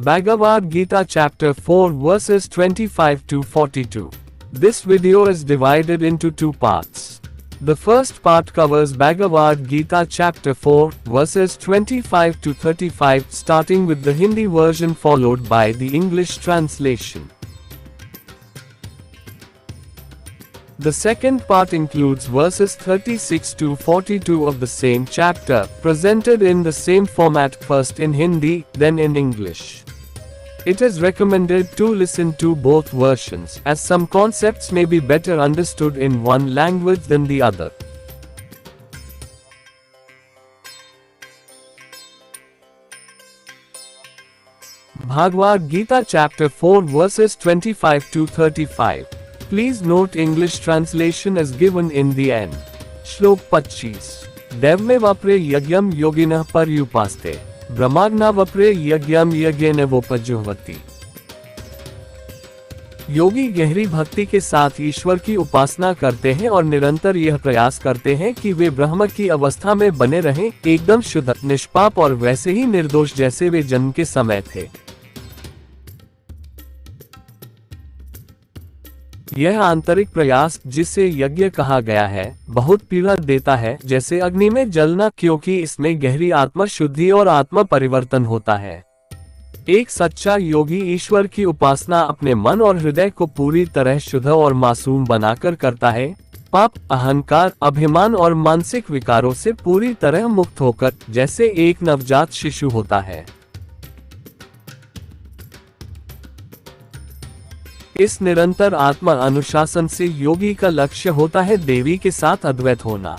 Bhagavad Gita chapter 4 verses 25 to 42. This video is divided into two parts. The first part covers Bhagavad Gita chapter 4 verses 25 to 35 starting with the Hindi version followed by the English translation. The second part includes verses 36 to 42 of the same chapter, presented in the same format, first in Hindi, then in English. It is recommended to listen to both versions, as some concepts may be better understood in one language than the other. Bhagavad Gita chapter 4 verses 25 to 35. Please note English translation is given in the end. Shlok 25. Devme vapre yagyam yoginah paryupaste. Brahmagna vapre yagyam yagene vopajyohvati. योगी गहरी भक्ति के साथ ईश्वर की उपासना करते हैं और निरंतर यह प्रयास करते हैं कि वे ब्रह्म की अवस्था में बने रहें, एकदम शुद्ध, निष्पाप और वैसे ही निर्दोष जैसे वे जन्म के समय थे। यह आंतरिक प्रयास, जिसे यज्ञ कहा गया है, बहुत पीड़ा देता है, जैसे अग्नि में जलना, क्योंकि इसमें गहरी आत्मा शुद्धि और आत्मा परिवर्तन होता है। एक सच्चा योगी ईश्वर की उपासना अपने मन और हृदय को पूरी तरह शुद्ध और मासूम बनाकर करता है, पाप, अहंकार, अभिमान और मानसिक विकारों से पूरी तरह मुक्त होकर, जैसे एक नवजात शिशु होता है। इस निरंतर आत्मा अनुशासन से योगी का लक्ष्य होता है देवी के साथ अद्वैत होना।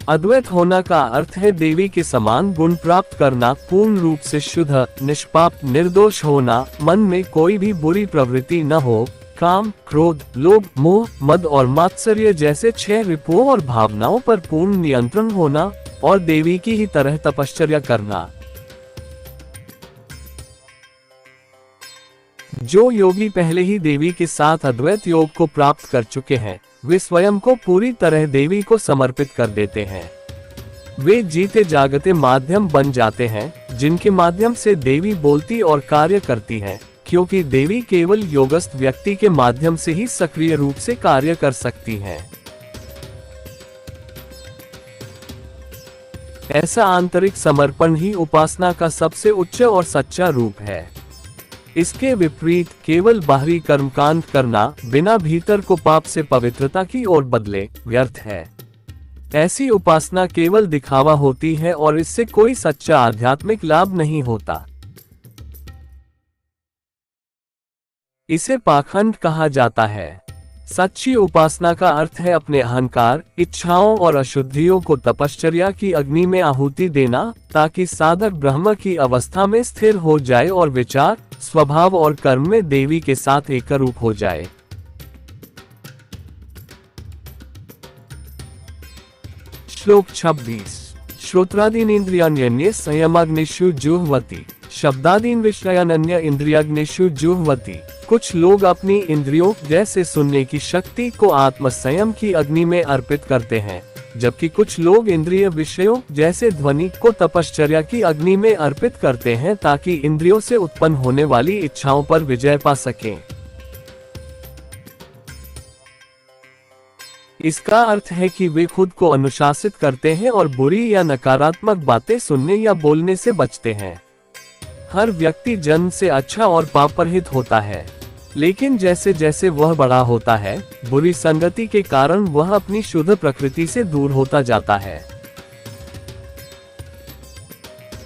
अद्वैत होना का अर्थ है देवी के समान गुण प्राप्त करना, पूर्ण रूप से शुद्ध, निष्पाप, निर्दोष होना, मन में कोई भी बुरी प्रवृत्ति न हो, काम, क्रोध, लोभ, मोह, मद और मात्सर्य जैसे 6 रिपुओं और भावनाओं पर पूर्ण नियंत्रण होना और देवी की ही तरह तपश्चर्या करना। जो योगी पहले ही देवी के साथ अद्वैत योग को प्राप्त कर चुके हैं, वे स्वयं को पूरी तरह देवी को समर्पित कर देते हैं। वे जीते जागते माध्यम बन जाते हैं, जिनके माध्यम से देवी बोलती और कार्य करती है, क्योंकि देवी केवल योगस्थ व्यक्ति के माध्यम से ही सक्रिय रूप से कार्य कर सकती हैं। ऐसा आंतरिक समर्पण ही उपासना का सबसे उच्च और सच्चा रूप है। इसके विपरीत केवल बाहरी कर्मकांड करना, बिना भीतर को पाप से पवित्रता की ओर बदले, व्यर्थ है। ऐसी उपासना केवल दिखावा होती है और इससे कोई सच्चा आध्यात्मिक लाभ नहीं होता। इसे पाखंड कहा जाता है। सच्ची उपासना का अर्थ है अपने अहंकार, इच्छाओं और अशुद्धियों को तपश्चर्या की अग्नि में आहुति देना, ताकि साधक ब्रह्म की अवस्था में स्थिर हो जाए और विचार, स्वभाव और कर्म में देवी के साथ एकरूप हो जाए। श्लोक 26। श्रोत्रादीनिन्द्रियाण्यन्ये संयमाग्निषु जुह्वति, शब्दादीन विषयानन्य इंद्रियाग्निषु जुह्वति। कुछ लोग अपनी इंद्रियों, जैसे सुनने की शक्ति को आत्म संयम की अग्नि में अर्पित करते हैं, जबकि कुछ लोग इंद्रिय विषयों, जैसे ध्वनि, को तपश्चर्या की अग्नि में अर्पित करते हैं, ताकि इंद्रियों से उत्पन्न होने वाली इच्छाओं पर विजय पा सकें। इसका अर्थ है कि वे खुद को अनुशासित करते हैं और बुरी या नकारात्मक बातें सुनने या बोलने से बचते हैं। हर व्यक्ति जन्म से अच्छा और पाप रहित होता है, लेकिन जैसे जैसे वह बड़ा होता है, बुरी संगति के कारण वह अपनी शुद्ध प्रकृति से दूर होता जाता है।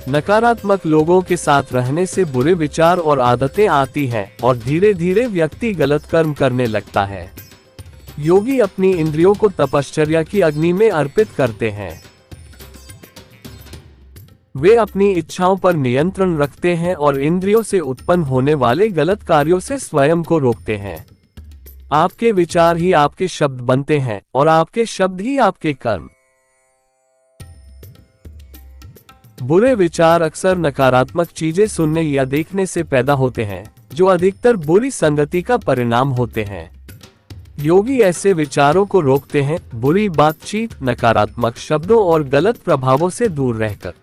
नकारात्मक लोगों के साथ रहने से बुरे विचार और आदतें आती हैं और धीरे धीरे व्यक्ति गलत कर्म करने लगता है। योगी अपनी इंद्रियों को तपश्चर्या की अग्नि में अर्पित करते हैं। वे अपनी इच्छाओं पर नियंत्रण रखते हैं और इंद्रियों से उत्पन्न होने वाले गलत कार्यों से स्वयं को रोकते हैं। आपके विचार ही आपके शब्द बनते हैं और आपके शब्द ही आपके कर्म। बुरे विचार अक्सर नकारात्मक चीजें सुनने या देखने से पैदा होते हैं, जो अधिकतर बुरी संगति का परिणाम होते हैं। योगी ऐसे विचारों को रोकते हैं, बुरी बातचीत, नकारात्मक शब्दों और गलत प्रभावों से दूर रहकर।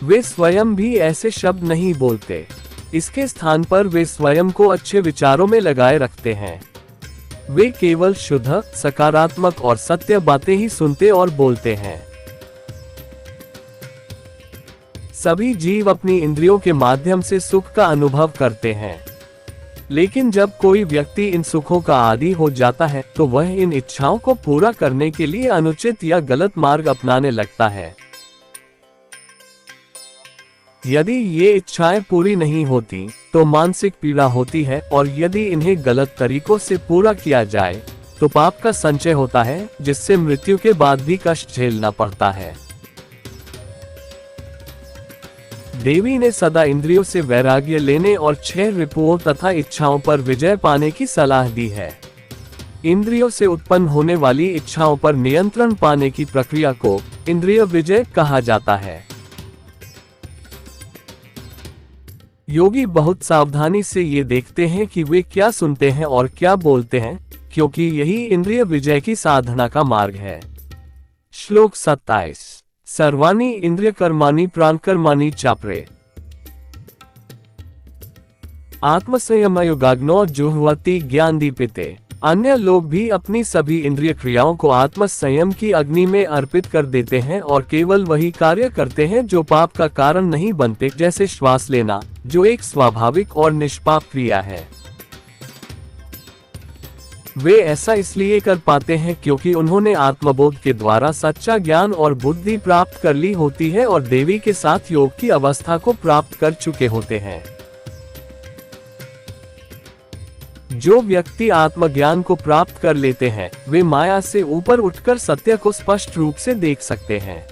वे स्वयं भी ऐसे शब्द नहीं बोलते। इसके स्थान पर वे स्वयं को अच्छे विचारों में लगाए रखते हैं। वे केवल शुद्ध, सकारात्मक और सत्य बातें ही सुनते और बोलते हैं। सभी जीव अपनी इंद्रियों के माध्यम से सुख का अनुभव करते हैं, लेकिन जब कोई व्यक्ति इन सुखों का आदी हो जाता है तो वह इन इच्छाओं को पूरा करने के लिए अनुचित या गलत मार्ग अपनाने लगता है। यदि ये इच्छाएं पूरी नहीं होती तो मानसिक पीड़ा होती है, और यदि इन्हें गलत तरीकों से पूरा किया जाए तो पाप का संचय होता है, जिससे मृत्यु के बाद भी कष्ट झेलना पड़ता है। देवी ने सदा इंद्रियों से वैराग्य लेने और 6 रिपुओं तथा इच्छाओं पर विजय पाने की सलाह दी है। इंद्रियों से उत्पन्न होने वाली इच्छाओं पर नियंत्रण पाने की प्रक्रिया को इंद्रिय विजय कहा जाता है। योगी बहुत सावधानी से ये देखते हैं कि वे क्या सुनते हैं और क्या बोलते हैं, क्योंकि यही इंद्रिय विजय की साधना का मार्ग है। श्लोक 27। सर्वाणि इंद्रिय कर्माणि प्राणकर्माणि चापरे आत्मसंयम योगाग्नो जुह्वति ज्ञान दीपिते। अन्य लोग भी अपनी सभी इंद्रिय क्रियाओं को आत्म संयम की अग्नि में अर्पित कर देते हैं और केवल वही कार्य करते हैं जो पाप का कारण नहीं बनते, जैसे श्वास लेना, जो एक स्वाभाविक और निष्पाप क्रिया है। वे ऐसा इसलिए कर पाते हैं क्योंकि उन्होंने आत्मबोध के द्वारा सच्चा ज्ञान और बुद्धि प्राप्त कर ली होती है और देवी के साथ योग की अवस्था को प्राप्त कर चुके होते हैं। जो व्यक्ति आत्मज्ञान को प्राप्त कर लेते हैं वे माया से ऊपर उठकर सत्य को स्पष्ट रूप से देख सकते हैं।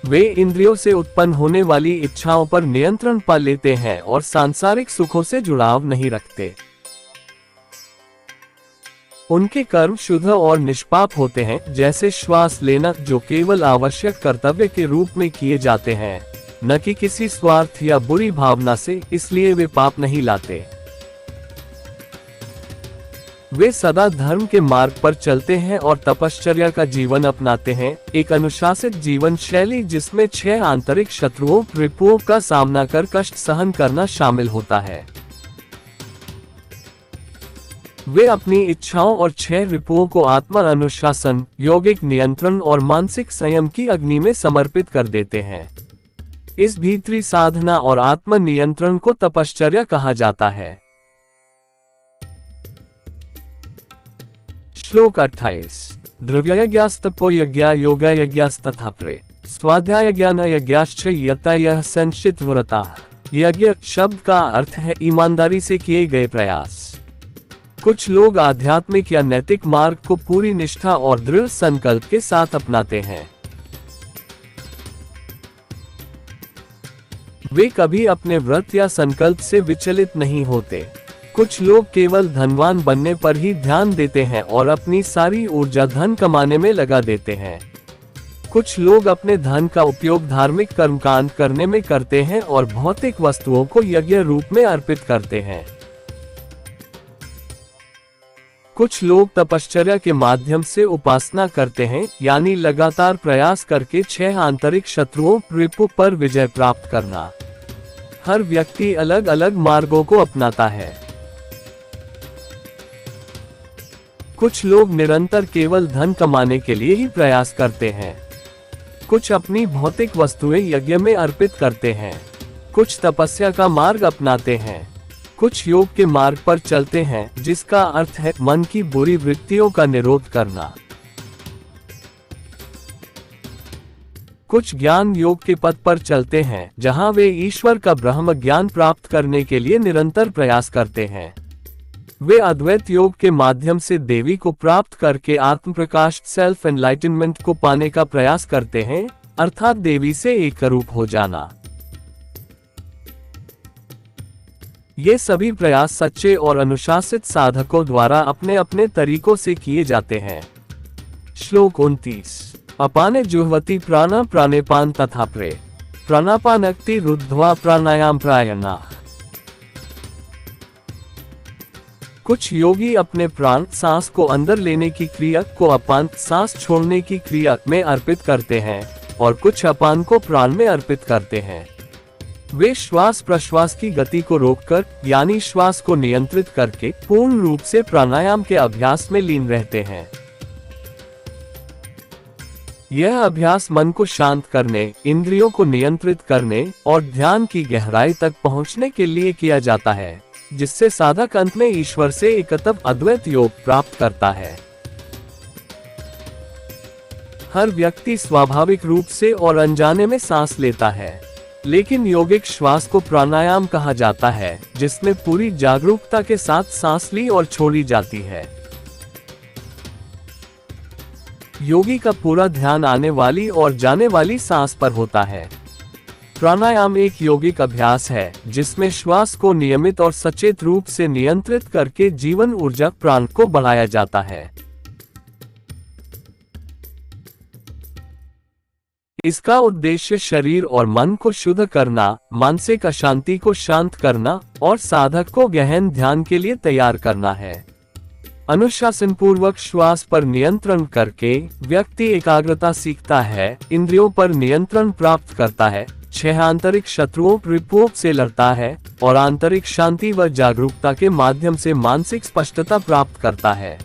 वे इंद्रियों से उत्पन्न होने वाली इच्छाओं पर नियंत्रण पा लेते हैं और सांसारिक सुखों से जुड़ाव नहीं रखते। उनके कर्म शुद्ध और निष्पाप होते हैं, जैसे श्वास लेना, जो केवल आवश्यक कर्तव्य के रूप में किए जाते हैं, न कि किसी स्वार्थ या बुरी भावना से, इसलिए वे पाप नहीं लाते। वे सदा धर्म के मार्ग पर चलते हैं और तपश्चर्या का जीवन अपनाते हैं, एक अनुशासित जीवन शैली जिसमें 6 आंतरिक शत्रुओं रिपुओं का सामना कर कष्ट सहन करना शामिल होता है। वे अपनी इच्छाओं और 6 रिपुओं को आत्म अनुशासन, यौगिक नियंत्रण और मानसिक संयम की अग्नि में समर्पित कर देते हैं। इस भीतरी साधना और आत्म नियंत्रण को तपश्चर्या कहा जाता है। श्लोक 28। द्रव्ययज्ञास्तपो यज्ञा योगयज्ञास्तथापरे स्वाध्याय ज्ञान यज्ञाश्च यतयः संचित व्रता। यज्ञ शब्द का अर्थ है ईमानदारी से किए गए प्रयास। कुछ लोग आध्यात्मिक या नैतिक मार्ग को पूरी निष्ठा और दृढ़ संकल्प के साथ अपनाते हैं। वे कभी अपने व्रत या संकल्प से विचलित नहीं होते। कुछ लोग केवल धनवान बनने पर ही ध्यान देते हैं और अपनी सारी ऊर्जा धन कमाने में लगा देते हैं। कुछ लोग अपने धन का उपयोग धार्मिक कर्मकांड करने में करते हैं और भौतिक वस्तुओं को यज्ञ रूप में अर्पित करते हैं। कुछ लोग तपश्चर्या के माध्यम से उपासना करते हैं, यानी लगातार प्रयास करके 6 आंतरिक शत्रुओं रिपु पर विजय प्राप्त करना। हर व्यक्ति अलग अलग मार्गों को अपनाता है। कुछ लोग निरंतर केवल धन कमाने के लिए ही प्रयास करते हैं। कुछ अपनी भौतिक वस्तुएं यज्ञ में अर्पित करते हैं। कुछ तपस्या का मार्ग अपनाते हैं। कुछ योग के मार्ग पर चलते हैं, जिसका अर्थ है मन की बुरी वृत्तियों का निरोध करना। कुछ ज्ञान योग के पथ पर चलते हैं, जहां वे ईश्वर का ब्रह्म ज्ञान प्राप्त करने के लिए निरंतर प्रयास करते हैं। वे अद्वैत योग के माध्यम से देवी को प्राप्त करके आत्म प्रकाश सेल्फ एनलाइटनमेंट को पाने का प्रयास करते हैं, अर्थात देवी से एक रूप हो जाना। ये सभी प्रयास सच्चे और अनुशासित साधकों द्वारा अपने अपने तरीकों से किए जाते हैं। श्लोक 29। अपाने जुह्वति प्राणा प्राणेपान तथापरे प्राणापानक्ति रुद्ध्वा प्राणायाम प्रायणा। कुछ योगी अपने प्राण सांस को अंदर लेने की क्रिया को अपान सांस छोड़ने की क्रिया में अर्पित करते हैं, और कुछ अपान को प्राण में अर्पित करते हैं। वे श्वास प्रश्वास की गति को रोककर यानी श्वास को नियंत्रित करके पूर्ण रूप से प्राणायाम के अभ्यास में लीन रहते हैं। यह अभ्यास मन को शांत करने, इंद्रियों को नियंत्रित करने और ध्यान की गहराई तक पहुंचने के लिए किया जाता है, जिससे साधक अंत में ईश्वर से एकत्व अद्वैत योग प्राप्त करता है। हर व्यक्ति स्वाभाविक रूप से और अनजाने में सांस लेता है, लेकिन योगिक श्वास को प्राणायाम कहा जाता है, जिसमें पूरी जागरूकता के साथ सांस ली और छोड़ी जाती है। योगी का पूरा ध्यान आने वाली और जाने वाली सांस पर होता है। प्राणायाम एक योगिक अभ्यास है जिसमें श्वास को नियमित और सचेत रूप से नियंत्रित करके जीवन ऊर्जा प्राण को बढ़ाया जाता है। इसका उद्देश्य शरीर और मन को शुद्ध करना, मानसिक अशांति को शांत करना और साधक को गहन ध्यान के लिए तैयार करना है। अनुशासन पूर्वक श्वास पर नियंत्रण करके व्यक्ति एकाग्रता सीखता है, इंद्रियों पर नियंत्रण प्राप्त करता है, 6 आंतरिक शत्रुओं रिपुओं से लड़ता है और आंतरिक शांति व जागरूकता के माध्यम से मानसिक स्पष्टता प्राप्त करता है।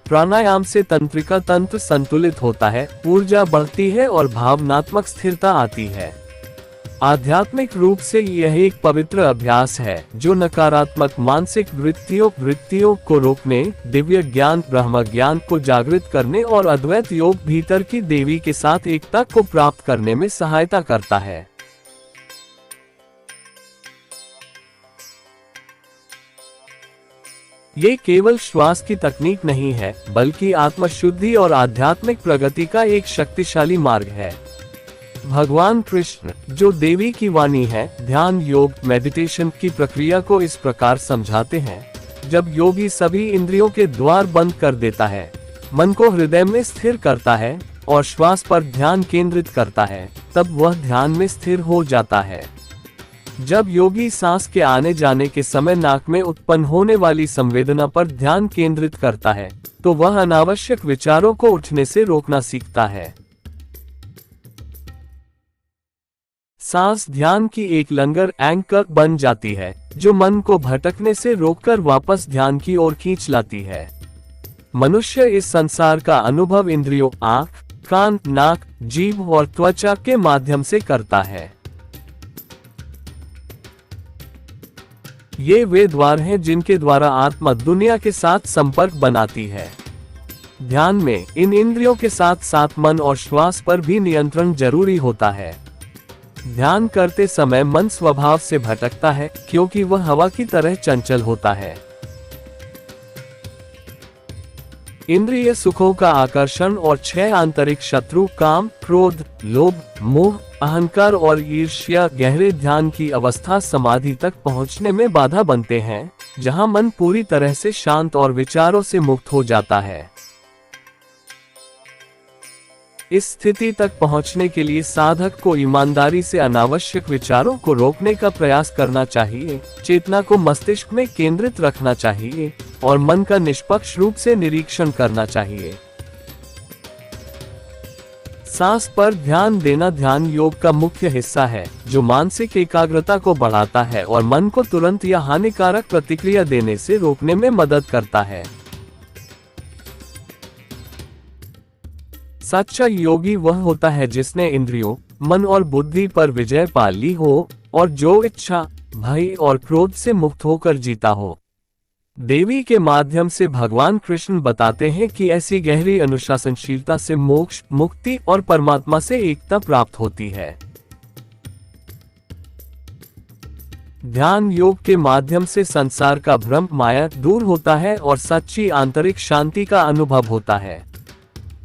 प्राणायाम से तंत्रिका तंत्र संतुलित होता है, ऊर्जा बढ़ती है और भावनात्मक स्थिरता आती है। आध्यात्मिक रूप से यह एक पवित्र अभ्यास है जो नकारात्मक मानसिक वृत्तियों को रोकने, दिव्य ज्ञान ब्रह्म ज्ञान को जागृत करने और अद्वैत योग भीतर की देवी के साथ एकता को प्राप्त करने में सहायता करता है। ये केवल श्वास की तकनीक नहीं है, बल्कि आत्मशुद्धि और आध्यात्मिक प्रगति का एक शक्तिशाली मार्ग है। भगवान कृष्ण, जो देवी की वाणी है, ध्यान योग मेडिटेशन की प्रक्रिया को इस प्रकार समझाते हैं। जब योगी सभी इंद्रियों के द्वार बंद कर देता है, मन को हृदय में स्थिर करता है और श्वास पर ध्यान केंद्रित करता है, तब वह ध्यान में स्थिर हो जाता है। जब योगी सांस के आने जाने के समय नाक में उत्पन्न होने वाली संवेदना पर ध्यान केंद्रित करता है, तो वह अनावश्यक विचारों को उठने से रोकना सीखता है। सांस ध्यान की एक लंगर एंकर बन जाती है, जो मन को भटकने से रोककर वापस ध्यान की ओर खींच लाती है। मनुष्य इस संसार का अनुभव इंद्रियों आंख, कान, नाक, जीभ और त्वचा के माध्यम से करता है। ये वे द्वार हैं जिनके द्वारा आत्मा दुनिया के साथ संपर्क बनाती है। ध्यान में इन इंद्रियों के साथ साथ मन और श्वास पर भी नियंत्रण जरूरी होता है। ध्यान करते समय मन स्वभाव से भटकता है, क्योंकि वह हवा की तरह चंचल होता है। इंद्रिय सुखों का आकर्षण और 6 आंतरिक शत्रु काम, क्रोध, लोभ, मोह, अहंकार और ईर्ष्या गहरे ध्यान की अवस्था समाधि तक पहुंचने में बाधा बनते हैं, जहां मन पूरी तरह से शांत और विचारों से मुक्त हो जाता है। इस स्थिति तक पहुंचने के लिए साधक को ईमानदारी से अनावश्यक विचारों को रोकने का प्रयास करना चाहिए, चेतना को मस्तिष्क में केंद्रित रखना चाहिए और मन का निष्पक्ष रूप से निरीक्षण करना चाहिए। सांस पर ध्यान देना ध्यान योग का मुख्य हिस्सा है, जो मानसिक एकाग्रता को बढ़ाता है और मन को तुरंत या हानिकारक प्रतिक्रिया देने से रोकने में मदद करता है। सच्चा योगी वह होता है जिसने इंद्रियों, मन और बुद्धि पर विजय पा ली हो और जो इच्छा, भय और क्रोध से मुक्त होकर जीता हो। देवी के माध्यम से भगवान कृष्ण बताते हैं कि ऐसी गहरी अनुशासनशीलता से मोक्ष, मुक्ति और परमात्मा से एकता प्राप्त होती है। ध्यान योग के माध्यम से संसार का भ्रम माया दूर होता है और सच्ची आंतरिक शांति का अनुभव होता है।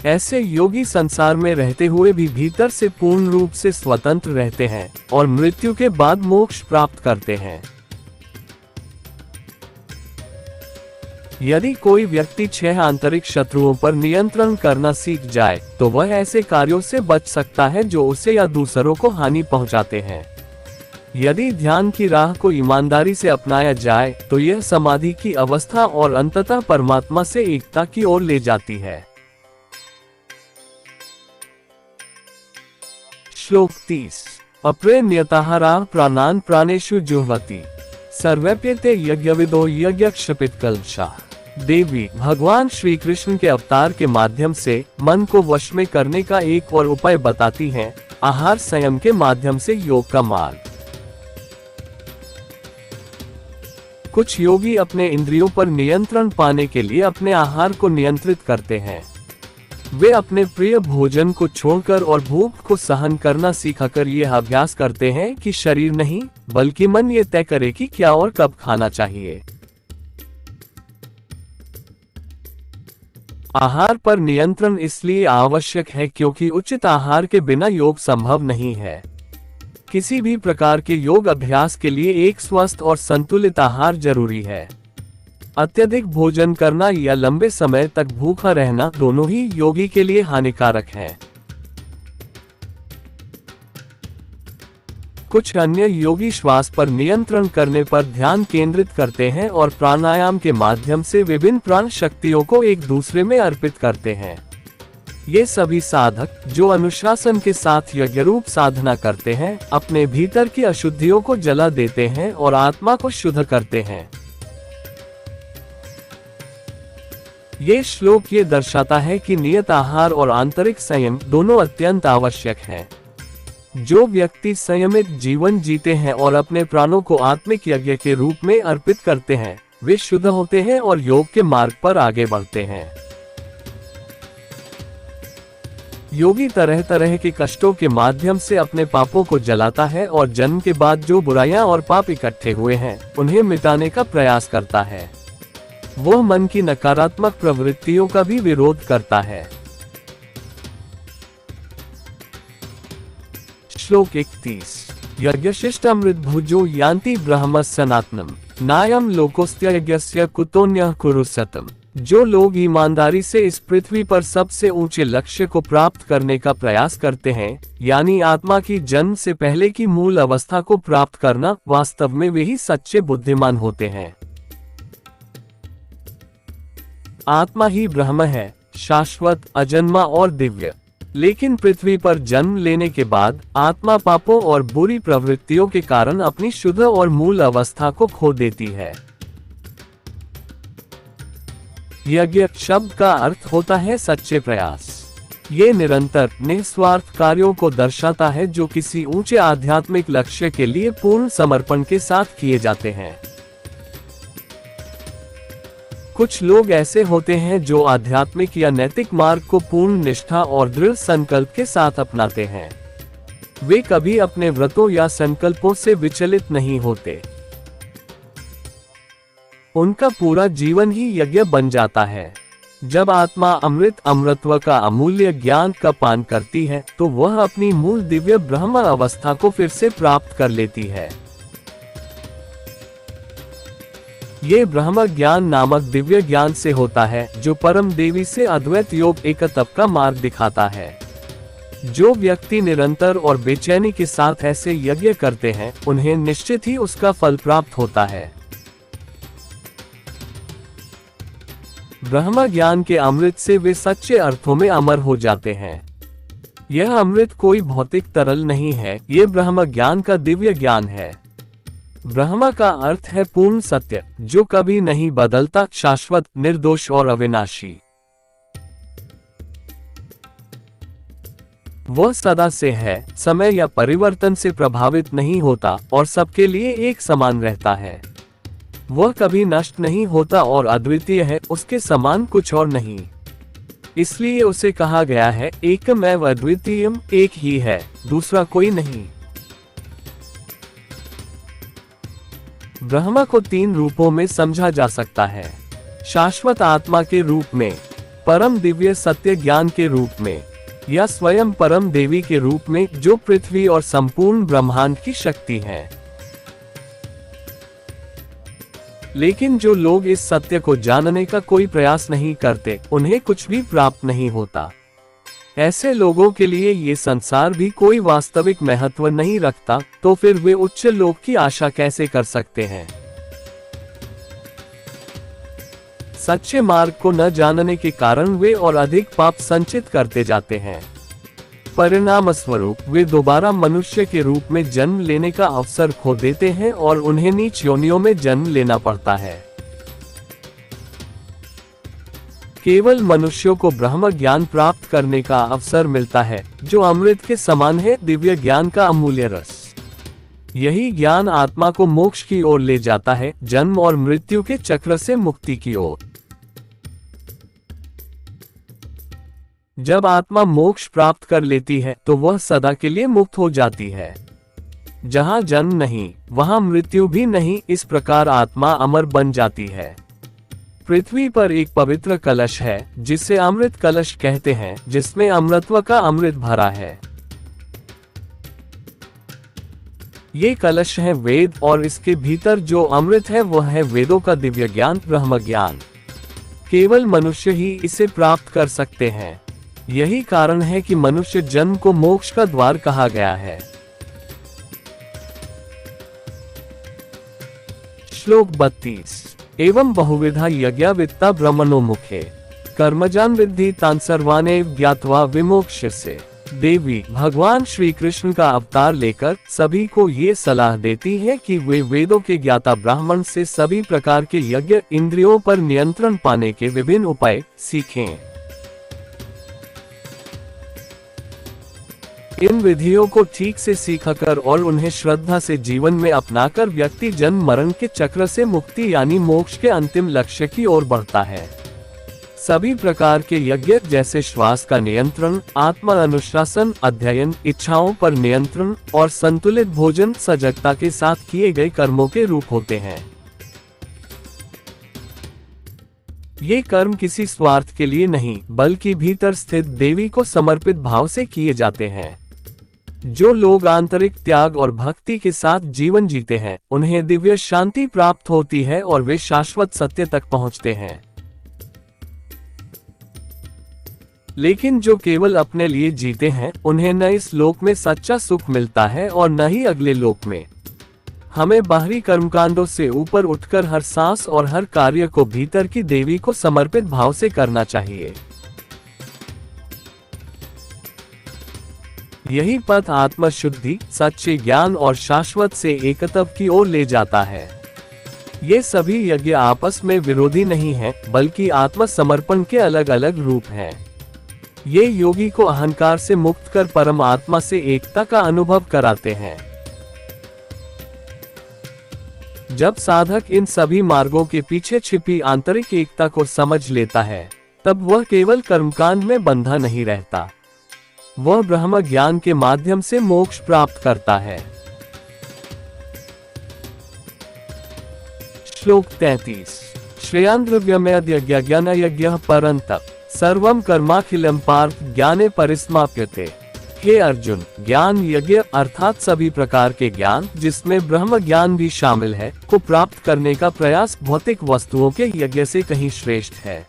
ऐसे योगी संसार में रहते हुए भी भीतर से पूर्ण रूप से स्वतंत्र रहते हैं और मृत्यु के बाद मोक्ष प्राप्त करते हैं। यदि कोई व्यक्ति 6 आंतरिक शत्रुओं पर नियंत्रण करना सीख जाए, तो वह ऐसे कार्यों से बच सकता है जो उसे या दूसरों को हानि पहुंचाते हैं। यदि ध्यान की राह को ईमानदारी से अपनाया जाए, तो यह समाधि की अवस्था और अंततः परमात्मा से एकता की ओर ले जाती है। श्लोक 30। अपरे नियताहारा प्राणान प्राणेषु जुह्वति सर्वप्यते यज्ञविदो यज्ञक्षपित कल्पशा। देवी भगवान श्री कृष्ण के अवतार के माध्यम से मन को वश में करने का एक और उपाय बताती हैं, आहार संयम के माध्यम से योग का मार्ग। कुछ योगी अपने इंद्रियों पर नियंत्रण पाने के लिए अपने आहार को नियंत्रित करते हैं। वे अपने प्रिय भोजन को छोड़कर और भूख को सहन करना सीखकर यह अभ्यास करते हैं कि शरीर नहीं बल्कि मन ये तय करे कि क्या और कब खाना चाहिए। आहार पर नियंत्रण इसलिए आवश्यक है क्योंकि उचित आहार के बिना योग संभव नहीं है। किसी भी प्रकार के योग अभ्यास के लिए एक स्वस्थ और संतुलित आहार जरूरी है। अत्यधिक भोजन करना या लंबे समय तक भूखा रहना दोनों ही योगी के लिए हानिकारक हैं। कुछ अन्य योगी श्वास पर नियंत्रण करने पर ध्यान केंद्रित करते हैं और प्राणायाम के माध्यम से विभिन्न प्राण शक्तियों को एक दूसरे में अर्पित करते हैं। ये सभी साधक जो अनुशासन के साथ यज्ञरूप साधना करते हैं, अपने भीतर की अशुद्धियों को जला देते हैं और आत्मा को शुद्ध करते हैं। ये श्लोक ये दर्शाता है कि नियत आहार और आंतरिक संयम दोनों अत्यंत आवश्यक हैं। जो व्यक्ति संयमित जीवन जीते हैं और अपने प्राणों को आत्मिक यज्ञ के रूप में अर्पित करते हैं, वे शुद्ध होते हैं और योग के मार्ग पर आगे बढ़ते हैं। योगी तरह तरह के कष्टों के माध्यम से अपने पापों को जलाता है और जन्म के बाद जो बुराइयां और पाप इकट्ठे हुए हैं, उन्हें मिटाने का प्रयास करता है। वो मन की नकारात्मक प्रवृत्तियों का भी विरोध करता है। श्लोक 31। यज्ञशिष्टामृत भुजो यान्ति ब्रह्म सनातनम नायम लोकोस्त्य यज्ञस्य कुतोन्यः कुरुसतम। जो लोग ईमानदारी से इस पृथ्वी पर सबसे ऊंचे लक्ष्य को प्राप्त करने का प्रयास करते हैं, यानी आत्मा की जन्म से पहले की मूल अवस्था को प्राप्त करना, वास्तव में वे ही सच्चे बुद्धिमान होते हैं। आत्मा ही ब्रह्म है, शाश्वत, अजन्मा और दिव्य। लेकिन पृथ्वी पर जन्म लेने के बाद आत्मा पापों और बुरी प्रवृत्तियों के कारण अपनी शुद्ध और मूल अवस्था को खो देती है। यज्ञ शब्द का अर्थ होता है सच्चे प्रयास। ये निरंतर निस्वार्थ कार्यों को दर्शाता है जो किसी ऊंचे आध्यात्मिक लक्ष्य के लिए पूर्ण समर्पण के साथ किए जाते हैं। कुछ लोग ऐसे होते हैं जो आध्यात्मिक या नैतिक मार्ग को पूर्ण निष्ठा और दृढ़ संकल्प के साथ अपनाते हैं। वे कभी अपने व्रतों या संकल्पों से विचलित नहीं होते। उनका पूरा जीवन ही यज्ञ बन जाता है। जब आत्मा अमृतत्व का अमूल्य ज्ञान का पान करती है, तो वह अपनी मूल दिव्य ब्रह्म अवस्था को फिर से प्राप्त कर लेती है। ये ब्रह्म ज्ञान नामक दिव्य ज्ञान से होता है, जो परम देवी से अद्वैत योग एकत्व का मार्ग दिखाता है। जो व्यक्ति निरंतर और बेचैनी के साथ ऐसे यज्ञ करते हैं, उन्हें निश्चित ही उसका फल प्राप्त होता है। ब्रह्म ज्ञान के अमृत से वे सच्चे अर्थों में अमर हो जाते हैं। यह अमृत कोई भौतिक तरल नहीं है, ये ब्रह्म ज्ञान का दिव्य ज्ञान है। ब्रह्म का अर्थ है पूर्ण सत्य, जो कभी नहीं बदलता, शाश्वत, निर्दोष और अविनाशी। वह सदा से है, समय या परिवर्तन से प्रभावित नहीं होता और सबके लिए एक समान रहता है। वह कभी नष्ट नहीं होता और अद्वितीय है, उसके समान कुछ और नहीं। इसलिए उसे कहा गया है, एकमेव अद्वितीयम, एक ही है, दूसरा कोई नहीं। ब्रह्म को तीन रूपों में समझा जा सकता है। शाश्वत आत्मा के रूप में, परम दिव्य सत्य ज्ञान के रूप में, या स्वयं परम देवी के रूप में, जो पृथ्वी और संपूर्ण ब्रह्मांड की शक्ति है। लेकिन जो लोग इस सत्य को जानने का कोई प्रयास नहीं करते, उन्हें कुछ भी प्राप्त नहीं होता। ऐसे लोगों के लिए ये संसार भी कोई वास्तविक महत्व नहीं रखता, तो फिर वे उच्च लोक की आशा कैसे कर सकते हैं? सच्चे मार्ग को न जानने के कारण वे और अधिक पाप संचित करते जाते हैं। परिणाम स्वरूप वे दोबारा मनुष्य के रूप में जन्म लेने का अवसर खो देते हैं और उन्हें नीच योनियों में जन्म लेना पड़ता है। केवल मनुष्यों को ब्रह्म ज्ञान प्राप्त करने का अवसर मिलता है, जो अमृत के समान है, दिव्य ज्ञान का अमूल्य रस। यही ज्ञान आत्मा को मोक्ष की ओर ले जाता है, जन्म और मृत्यु के चक्र से मुक्ति की ओर। जब आत्मा मोक्ष प्राप्त कर लेती है तो वह सदा के लिए मुक्त हो जाती है। जहाँ जन्म नहीं, वहाँ मृत्यु भी नहीं। इस प्रकार आत्मा अमर बन जाती है। पृथ्वी पर एक पवित्र कलश है, जिसे अमृत कलश कहते हैं, जिसमें अमृतत्व का अमृत भरा है। ये कलश है वेद, और इसके भीतर जो अमृत है वह है वेदों का दिव्य ज्ञान, ब्रह्म ज्ञान। केवल मनुष्य ही इसे प्राप्त कर सकते हैं। यही कारण है कि मनुष्य जन्म को मोक्ष का द्वार कहा गया है। श्लोक 32। एवं बहुविधा यज्ञ वित्ता ब्रह्मणो मुखे कर्मजान विद्धि तान सर्वाने ज्ञात्वा विमोक्ष्यसे। देवी भगवान श्री कृष्ण का अवतार लेकर सभी को ये सलाह देती है कि वे वेदों के ज्ञाता ब्राह्मण से सभी प्रकार के यज्ञ, इंद्रियों पर नियंत्रण पाने के विभिन्न उपाय सीखें। इन विधियों को ठीक से सीखकर और उन्हें श्रद्धा से जीवन में अपनाकर व्यक्ति जन्म मरण के चक्र से मुक्ति यानी मोक्ष के अंतिम लक्ष्य की ओर बढ़ता है। सभी प्रकार के यज्ञ जैसे श्वास का नियंत्रण, आत्मा अनुशासन, अध्ययन, इच्छाओं पर नियंत्रण और संतुलित भोजन सजगता के साथ किए गए कर्मों के रूप होते हैं। ये कर्म किसी स्वार्थ के लिए नहीं, बल्कि भीतर स्थित देवी को समर्पित भाव से किए जाते हैं। जो लोग आंतरिक त्याग और भक्ति के साथ जीवन जीते हैं, उन्हें दिव्य शांति प्राप्त होती है और वे शाश्वत सत्य तक पहुंचते हैं। लेकिन जो केवल अपने लिए जीते हैं, उन्हें न इस लोक में सच्चा सुख मिलता है और न ही अगले लोक में। हमें बाहरी कर्मकांडों से ऊपर उठकर हर सांस और हर कार्य को भीतर की देवी को समर्पित भाव से करना चाहिए। यही पथ आत्मशुद्धि, सच्चे ज्ञान और शाश्वत से एकत्व की ओर ले जाता है। ये सभी यज्ञ आपस में विरोधी नहीं हैं, बल्कि आत्मसमर्पण के अलग अलग रूप हैं। ये योगी को अहंकार से मुक्त कर परमात्मा से एकता का अनुभव कराते हैं। जब साधक इन सभी मार्गों के पीछे छिपी आंतरिक एकता को समझ लेता है, तब वह केवल कर्मकांड में बंधा नहीं रहता। वह ब्रह्म ज्ञान के माध्यम से मोक्ष प्राप्त करता है। श्लोक 33। श्रेयान् द्रव्यमयज्ञ यज्ञः परन्तप सर्वं कर्माखिलं पार्थ ज्ञाने परिसमाप्यते। हे अर्जुन, ज्ञान यज्ञ अर्थात सभी प्रकार के ज्ञान, जिसमें ब्रह्म ज्ञान भी शामिल है, को प्राप्त करने का प्रयास भौतिक वस्तुओं के यज्ञ से कहीं श्रेष्ठ है।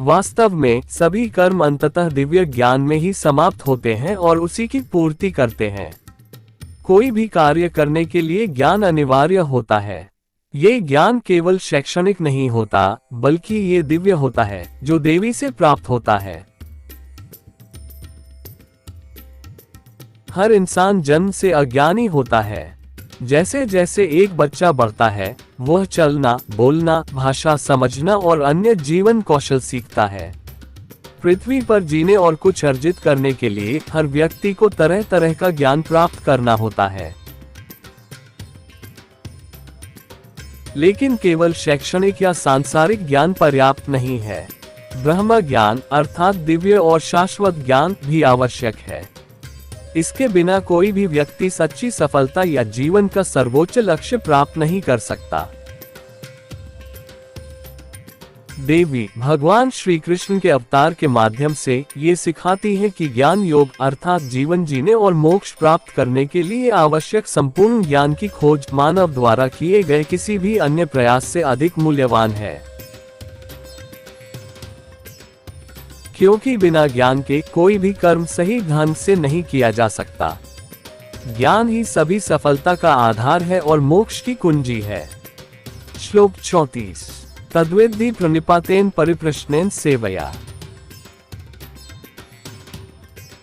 वास्तव में सभी कर्म अंततः दिव्य ज्ञान में ही समाप्त होते हैं और उसी की पूर्ति करते हैं। कोई भी कार्य करने के लिए ज्ञान अनिवार्य होता है। ये ज्ञान केवल शैक्षणिक नहीं होता, बल्कि ये दिव्य होता है, जो देवी से प्राप्त होता है। हर इंसान जन्म से अज्ञानी होता है। जैसे जैसे एक बच्चा बढ़ता है, वह चलना, बोलना, भाषा समझना और अन्य जीवन कौशल सीखता है। पृथ्वी पर जीने और कुछ अर्जित करने के लिए हर व्यक्ति को तरह तरह का ज्ञान प्राप्त करना होता है। लेकिन केवल शैक्षणिक या सांसारिक ज्ञान पर्याप्त नहीं है। ब्रह्म ज्ञान अर्थात दिव्य और शाश्वत ज्ञान भी आवश्यक है। इसके बिना कोई भी व्यक्ति सच्ची सफलता या जीवन का सर्वोच्च लक्ष्य प्राप्त नहीं कर सकता। देवी भगवान श्री कृष्ण के अवतार के माध्यम से ये सिखाती है कि ज्ञान योग अर्थात जीवन जीने और मोक्ष प्राप्त करने के लिए आवश्यक संपूर्ण ज्ञान की खोज मानव द्वारा किए गए किसी भी अन्य प्रयास से अधिक मूल्यवान है। क्योंकि बिना ज्ञान के कोई भी कर्म सही ढंग से नहीं किया जा सकता। ज्ञान ही सभी सफलता का आधार है और मोक्ष की कुंजी है। श्लोक 34। तद्विद्धि प्रणिपातेन परिप्रश्नेन सेवया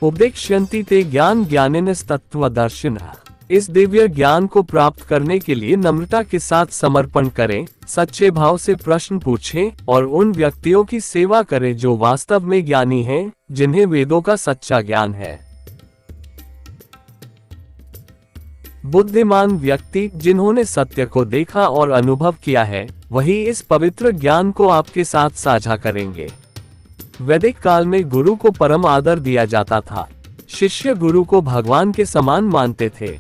उपदेक्ष्यन्ति ते ज्ञान ज्ञानिनस्तत्त्वदर्शिनः। इस दिव्य ज्ञान को प्राप्त करने के लिए नम्रता के साथ समर्पण करें, सच्चे भाव से प्रश्न पूछें और उन व्यक्तियों की सेवा करें जो वास्तव में ज्ञानी हैं, जिन्हें वेदों का सच्चा ज्ञान है। बुद्धिमान व्यक्ति जिन्होंने सत्य को देखा और अनुभव किया है, वही इस पवित्र ज्ञान को आपके साथ साझा करेंगे। वैदिक काल में गुरु को परम आदर दिया जाता था। शिष्य गुरु को भगवान के समान मानते थे।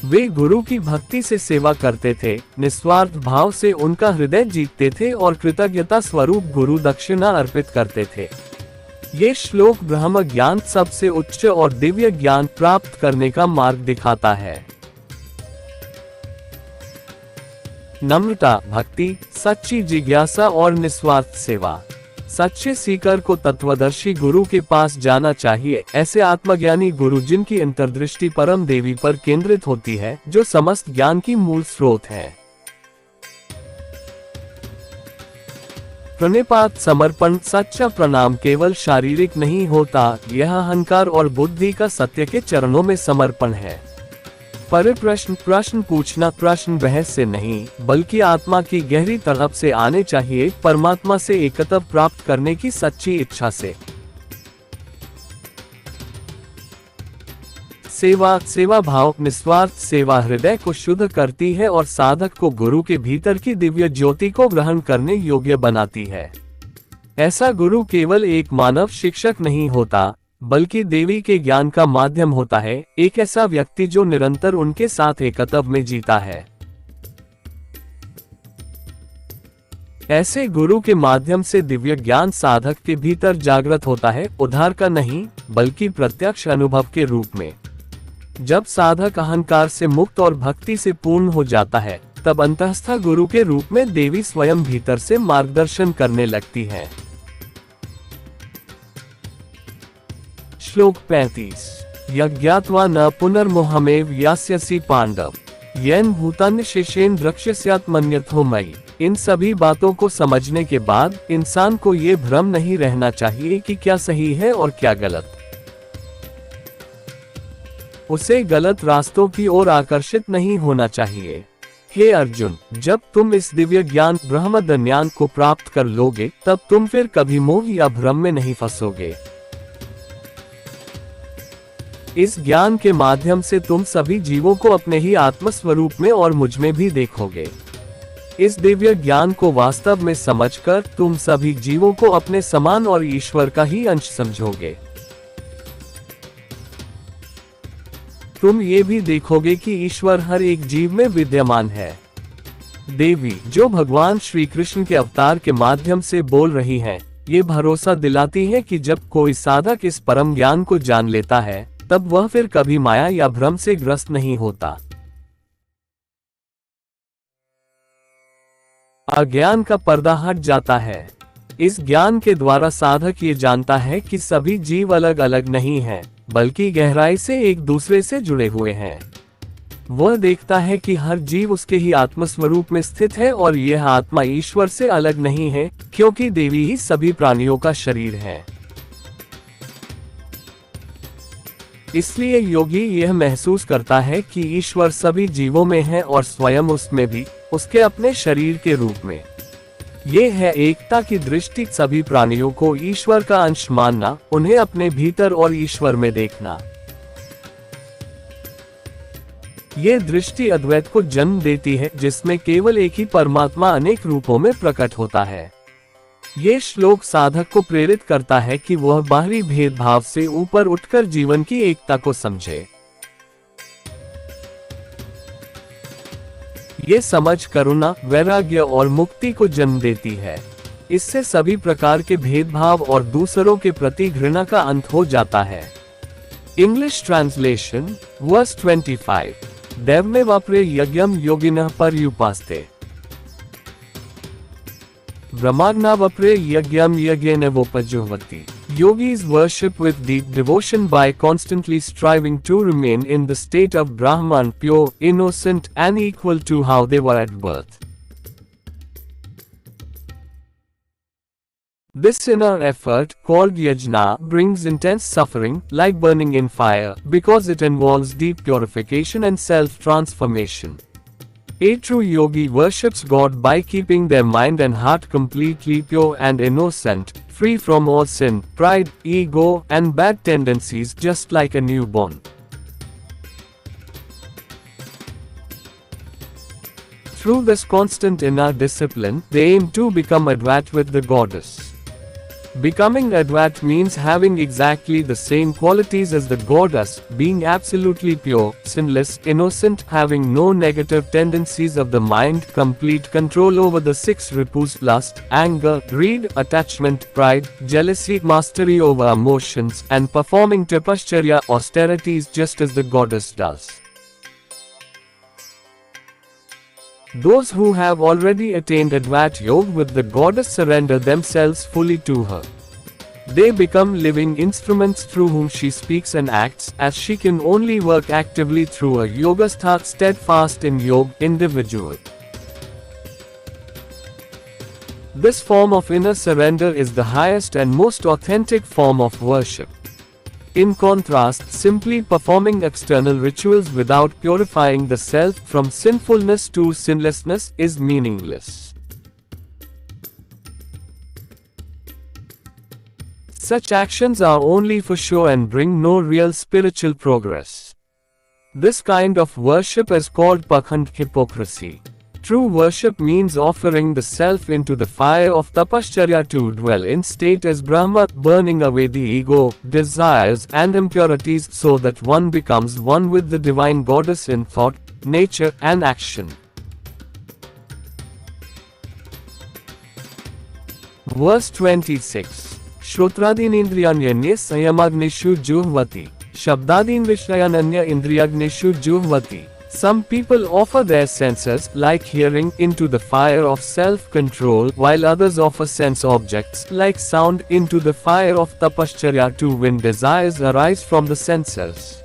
वे गुरु की भक्ति से सेवा करते थे, निस्वार्थ भाव से उनका हृदय जीतते थे और कृतज्ञता स्वरूप गुरु दक्षिणा अर्पित करते थे। ये श्लोक ब्रह्म ज्ञान, सबसे उच्च और दिव्य ज्ञान प्राप्त करने का मार्ग दिखाता है। नम्रता, भक्ति, सच्ची जिज्ञासा और निस्वार्थ सेवा। सच्चे सीकर को तत्वदर्शी गुरु के पास जाना चाहिए। ऐसे आत्मज्ञानी गुरु जिनकी अंतर्दृष्टि परम देवी पर केंद्रित होती है, जो समस्त ज्ञान की मूल स्रोत है। प्रणिपात, समर्पण, सच्चा प्रणाम केवल शारीरिक नहीं होता, यह अहंकार और बुद्धि का सत्य के चरणों में समर्पण है। परिप्रश्न, प्रश्न पूछना प्रश्न बहस से नहीं, बल्कि आत्मा की गहरी तड़प से आने चाहिए, परमात्मा से एकत्व प्राप्त करने की सच्ची इच्छा से। सेवा, सेवा भाव, निस्वार्थ सेवा हृदय को शुद्ध करती है और साधक को गुरु के भीतर की दिव्य ज्योति को ग्रहण करने योग्य बनाती है। ऐसा गुरु केवल एक मानव शिक्षक नहीं होता, बल्कि देवी के ज्ञान का माध्यम होता है, एक ऐसा व्यक्ति जो निरंतर उनके साथ एकत्व में जीता है। ऐसे गुरु के माध्यम से दिव्य ज्ञान साधक के भीतर जागृत होता है, उधार का नहीं, बल्कि प्रत्यक्ष अनुभव के रूप में। जब साधक अहंकार से मुक्त और भक्ति से पूर्ण हो जाता है, तब अंतःस्थ गुरु के रूप में देवी स्वयं भीतर से मार्गदर्शन करने लगती है। श्लोक 35। यज्ञात्वा न पुनर्मोहमेव यास्यसि पांडव येन भूतान्य शेषेन द्रक्ष्यस्यात्मन्यथो मयि। इन सभी बातों को समझने के बाद इंसान को ये भ्रम नहीं रहना चाहिए कि क्या सही है और क्या गलत। उसे गलत रास्तों की ओर आकर्षित नहीं होना चाहिए। हे अर्जुन, जब तुम इस दिव्य ज्ञान ब्रह्म ज्ञान को प्राप्त कर लोगे, तब तुम फिर कभी मोह या भ्रम में नहीं फंसोगे। इस ज्ञान के माध्यम से तुम सभी जीवों को अपने ही आत्म स्वरूप में और मुझ में भी देखोगे। इस दिव्य ज्ञान को वास्तव में समझकर तुम सभी जीवों को अपने समान और ईश्वर का ही अंश समझोगे। तुम ये भी देखोगे कि ईश्वर हर एक जीव में विद्यमान है। देवी, जो भगवान श्री कृष्ण के अवतार के माध्यम से बोल रही हैं, ये भरोसा दिलाती है कि जब कोई साधक इस परम ज्ञान को जान लेता है, तब वह फिर कभी माया या भ्रम से ग्रस्त नहीं होता। अज्ञान का पर्दा हट जाता है। इस ज्ञान के द्वारा साधक ये जानता है कि सभी जीव अलग अलग नहीं हैं, बल्कि गहराई से एक दूसरे से जुड़े हुए हैं। वह देखता है कि हर जीव उसके ही आत्म स्वरूप में स्थित है और यह आत्मा ईश्वर से अलग नहीं है, क्योंकि देवी ही सभी प्राणियों का शरीर है। इसलिए योगी यह महसूस करता है कि ईश्वर सभी जीवों में है और स्वयं उसमें भी, उसके अपने शरीर के रूप में। ये है एकता की दृष्टि, सभी प्राणियों को ईश्वर का अंश मानना, उन्हें अपने भीतर और ईश्वर में देखना। ये दृष्टि अद्वैत को जन्म देती है, जिसमें केवल एक ही परमात्मा अनेक रूपों में प्रकट होता है। ये श्लोक साधक को प्रेरित करता है कि वह बाहरी भेदभाव से ऊपर उठकर जीवन की एकता को समझे। ये समझ करुणा, वैराग्य और मुक्ति को जन्म देती है। इससे सभी प्रकार के भेदभाव और दूसरों के प्रति घृणा का अंत हो जाता है। English translation, verse 25। दैवमेवाप्रे यज्ञम योगिनः पर्युपास्ते ब्रह्माग्नावप्रे यज्ञम यज्ञेन वोपजुह्वति। Yogis worship with deep devotion by constantly striving to remain in the state of Brahman, pure, innocent, and equal to how they were at birth. This inner effort, called yajna, brings intense suffering, like burning in fire, because it involves deep purification and self-transformation. A true yogi worships God by keeping their mind and heart completely pure and innocent, free from all sin, pride, ego, and bad tendencies, just like a newborn. Through this constant inner discipline, they aim to become Advat with the goddess. Becoming Advat means having exactly the same qualities as the goddess, being absolutely pure, sinless, innocent, having no negative tendencies of the mind, complete control over the six ripus: lust, anger, greed, attachment, pride, jealousy, mastery over emotions, and performing tapashcharya, austerities, just as the goddess does. Those who have already attained Advat Yoga with the goddess surrender themselves fully to her. They become living instruments through whom she speaks and acts, as she can only work actively through a yogastha, steadfast in yoga, individual. This form of inner surrender is the highest and most authentic form of worship. In contrast, simply performing external rituals without purifying the self from sinfulness to sinlessness is meaningless. Such actions are only for show and bring no real spiritual progress. This kind of worship is called pakhand, hypocrisy. True worship means offering the self into the fire of tapashcharya to dwell in state as Brahma, burning away the ego, desires, and impurities so that one becomes one with the divine goddess in thought, nature, and action. Verse 26. Shrotradinindriyanyanya sayamagnishu juhvati. Shabdadin vishayananya indriyagnishu juhvati. Some people offer their senses, like hearing, into the fire of self-control, while others offer sense objects, like sound, into the fire of tapashcharya to win desires arise from the senses.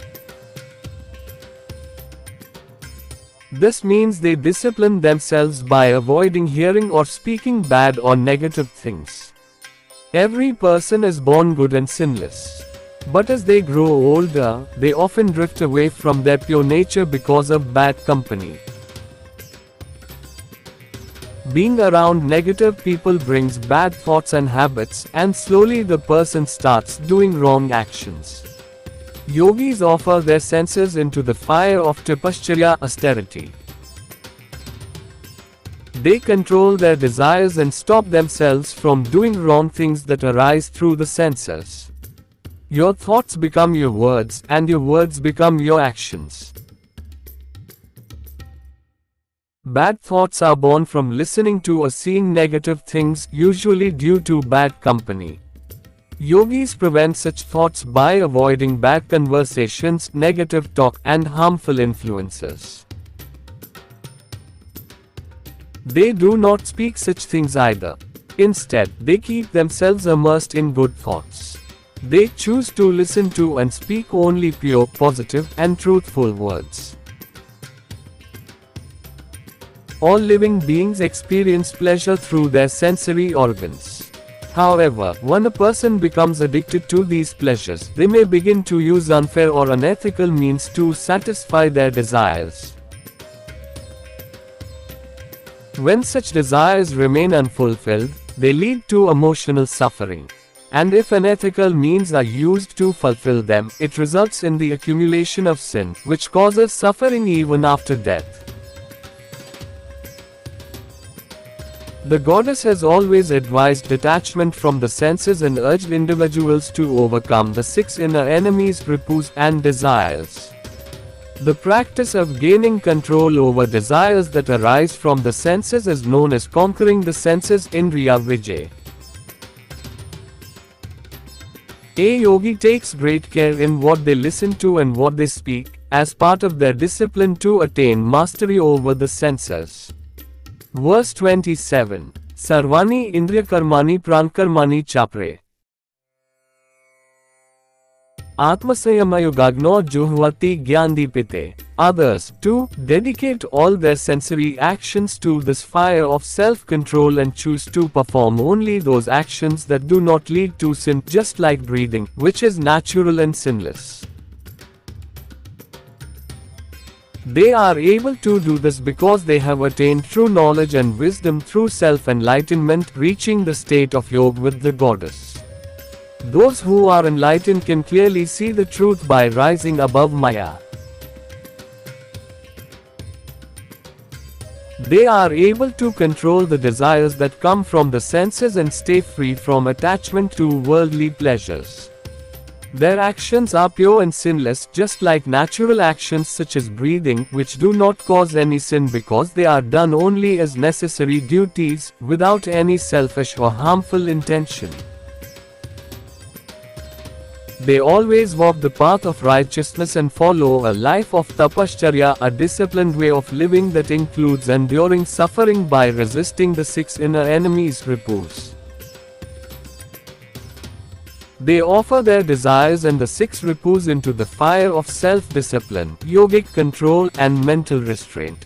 This means they discipline themselves by avoiding hearing or speaking bad or negative things. Every person is born good and sinless. But as they grow older, they often drift away from their pure nature because of bad company. Being around negative people brings bad thoughts and habits, and slowly the person starts doing wrong actions. Yogis offer their senses into the fire of tapashcharya, austerity. They control their desires and stop themselves from doing wrong things that arise through the senses. Your thoughts become your words, and your words become your actions. Bad thoughts are born from listening to or seeing negative things, usually due to bad company. Yogis prevent such thoughts by avoiding bad conversations, negative talk, and harmful influences. They do not speak such things either. Instead, they keep themselves immersed in good thoughts. They choose to listen to and speak only pure, positive, and truthful words. All living beings experience pleasure through their sensory organs. However, when a person becomes addicted to these pleasures, they may begin to use unfair or unethical means to satisfy their desires. When such desires remain unfulfilled, they lead to emotional suffering. And if unethical means are used to fulfill them, it results in the accumulation of sin, which causes suffering even after death. The goddess has always advised detachment from the senses and urged individuals to overcome the six inner enemies, ripus, and desires. The practice of gaining control over desires that arise from the senses is known as conquering the senses, Indriya Vijay. A yogi takes great care in what they listen to and what they speak, as part of their discipline to attain mastery over the senses. Verse 27. Sarvani Indriya Karmani Prankarmani Chapre. Atmasayamayogagnor juhvati gyandipite. Others, too, dedicate all their sensory actions to this fire of self-control and choose to perform only those actions that do not lead to sin, just like breathing, which is natural and sinless. They are able to do this because they have attained true knowledge and wisdom through self-enlightenment, reaching the state of yoga with the goddess. Those who are enlightened can clearly see the truth by rising above Maya. They are able to control the desires that come from the senses and stay free from attachment to worldly pleasures. Their actions are pure and sinless, just like natural actions such as breathing, which do not cause any sin because they are done only as necessary duties, without any selfish or harmful intention. They always walk the path of righteousness and follow a life of tapashcharya, a disciplined way of living that includes enduring suffering by resisting the 6 inner enemies ripus. They offer their desires and the 6 ripus into the fire of self-discipline, yogic control, and mental restraint.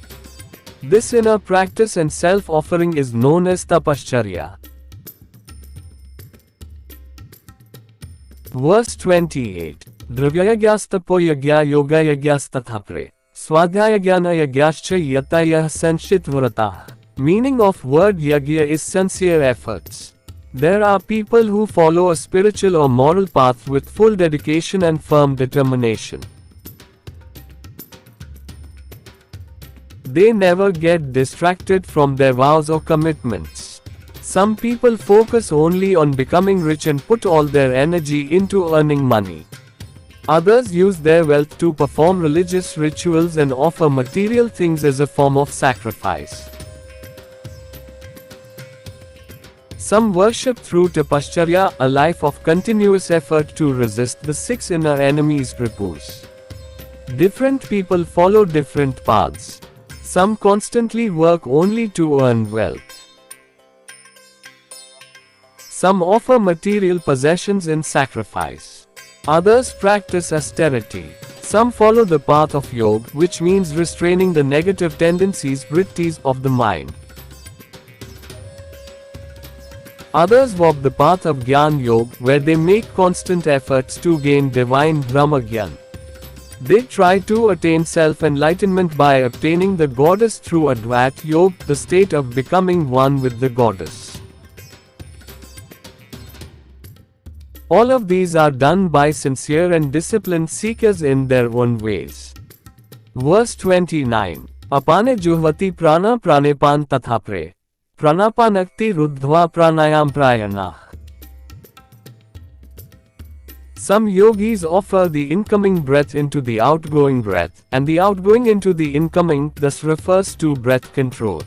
This inner practice and self-offering is known as tapashcharya. Verse 28. Dravyayagyastapo yagya yoga yagyastathapre. Swadhyayajnana yagyascha yatayah sanshitvaratah. Meaning of word yagya is sincere efforts. There are people who follow a spiritual or moral path with full dedication and firm determination. They never get distracted from their vows or commitments. Some people focus only on becoming rich and put all their energy into earning money. Others use their wealth to perform religious rituals and offer material things as a form of sacrifice. Some worship through tapashcharya, a life of continuous effort to resist the 6 inner enemies ripus. Different people follow different paths. Some constantly work only to earn wealth. Some offer material possessions in sacrifice. Others practice austerity. Some follow the path of yoga, which means restraining the negative tendencies, vrittis, of the mind. Others walk the path of Gyan Yoga, where they make constant efforts to gain divine Brahma Gyan. They try to attain self-enlightenment by obtaining the goddess through Advaita Yoga, the state of becoming one with the goddess. All of these are done by sincere and disciplined seekers in their own ways. Verse 29. Apane juhvati prana pranepan tathapre. Pranapanakti ruddhva pranayam prayana. Some yogis offer the incoming breath into the outgoing breath, and the outgoing into the incoming, thus refers to breath control.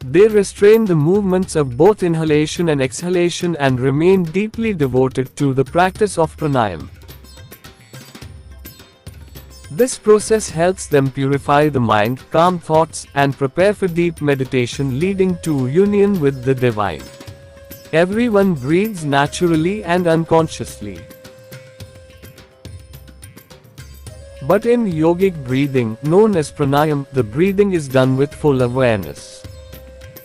They restrain the movements of both inhalation and exhalation and remain deeply devoted to the practice of pranayam. This process helps them purify the mind, calm thoughts, and prepare for deep meditation leading to union with the divine. Everyone breathes naturally and unconsciously. But in yogic breathing, known as pranayam, the breathing is done with full awareness.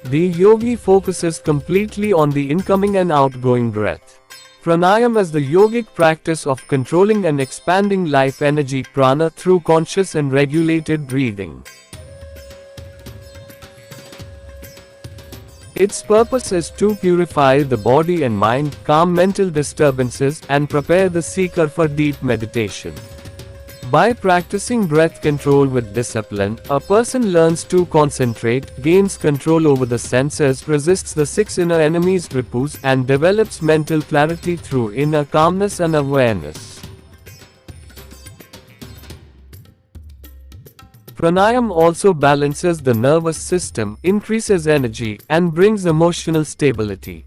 The yogi focuses completely on the incoming and outgoing breath. Pranayam is the yogic practice of controlling and expanding life energy prana through conscious and regulated breathing. Its purpose is to purify the body and mind, calm mental disturbances, and prepare the seeker for deep meditation. By practicing breath control with discipline, a person learns to concentrate, gains control over the senses, resists the 6 inner enemies ripus, and develops mental clarity through inner calmness and awareness. Pranayam also balances the nervous system, increases energy, and brings emotional stability.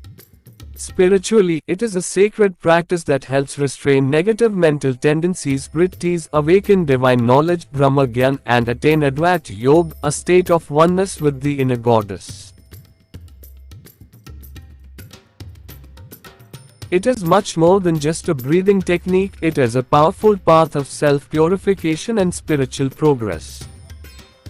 Spiritually, it is a sacred practice that helps restrain negative mental tendencies, vrittis, awaken divine knowledge, Brahma Gyan, and attain Advaita Yoga, a state of oneness with the inner goddess. It is much more than just a breathing technique, it is a powerful path of self-purification and spiritual progress.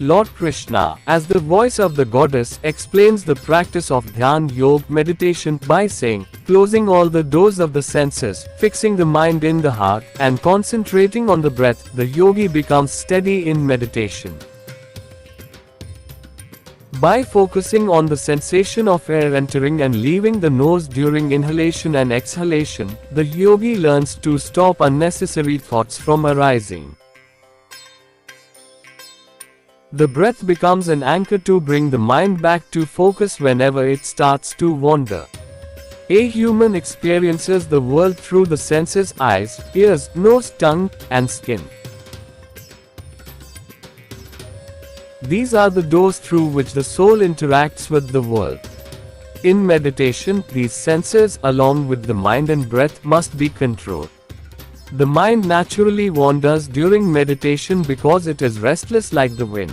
Lord Krishna, as the voice of the goddess, explains the practice of Dhyan Yoga meditation by saying, closing all the doors of the senses, fixing the mind in the heart, and concentrating on the breath, the yogi becomes steady in meditation. By focusing on the sensation of air entering and leaving the nose during inhalation and exhalation, the yogi learns to stop unnecessary thoughts from arising. The breath becomes an anchor to bring the mind back to focus whenever it starts to wander. A human experiences the world through the senses: eyes, ears, nose, tongue, and skin. These are the doors through which the soul interacts with the world. In meditation, these senses, along with the mind and breath, must be controlled. The mind naturally wanders during meditation because it is restless like the wind.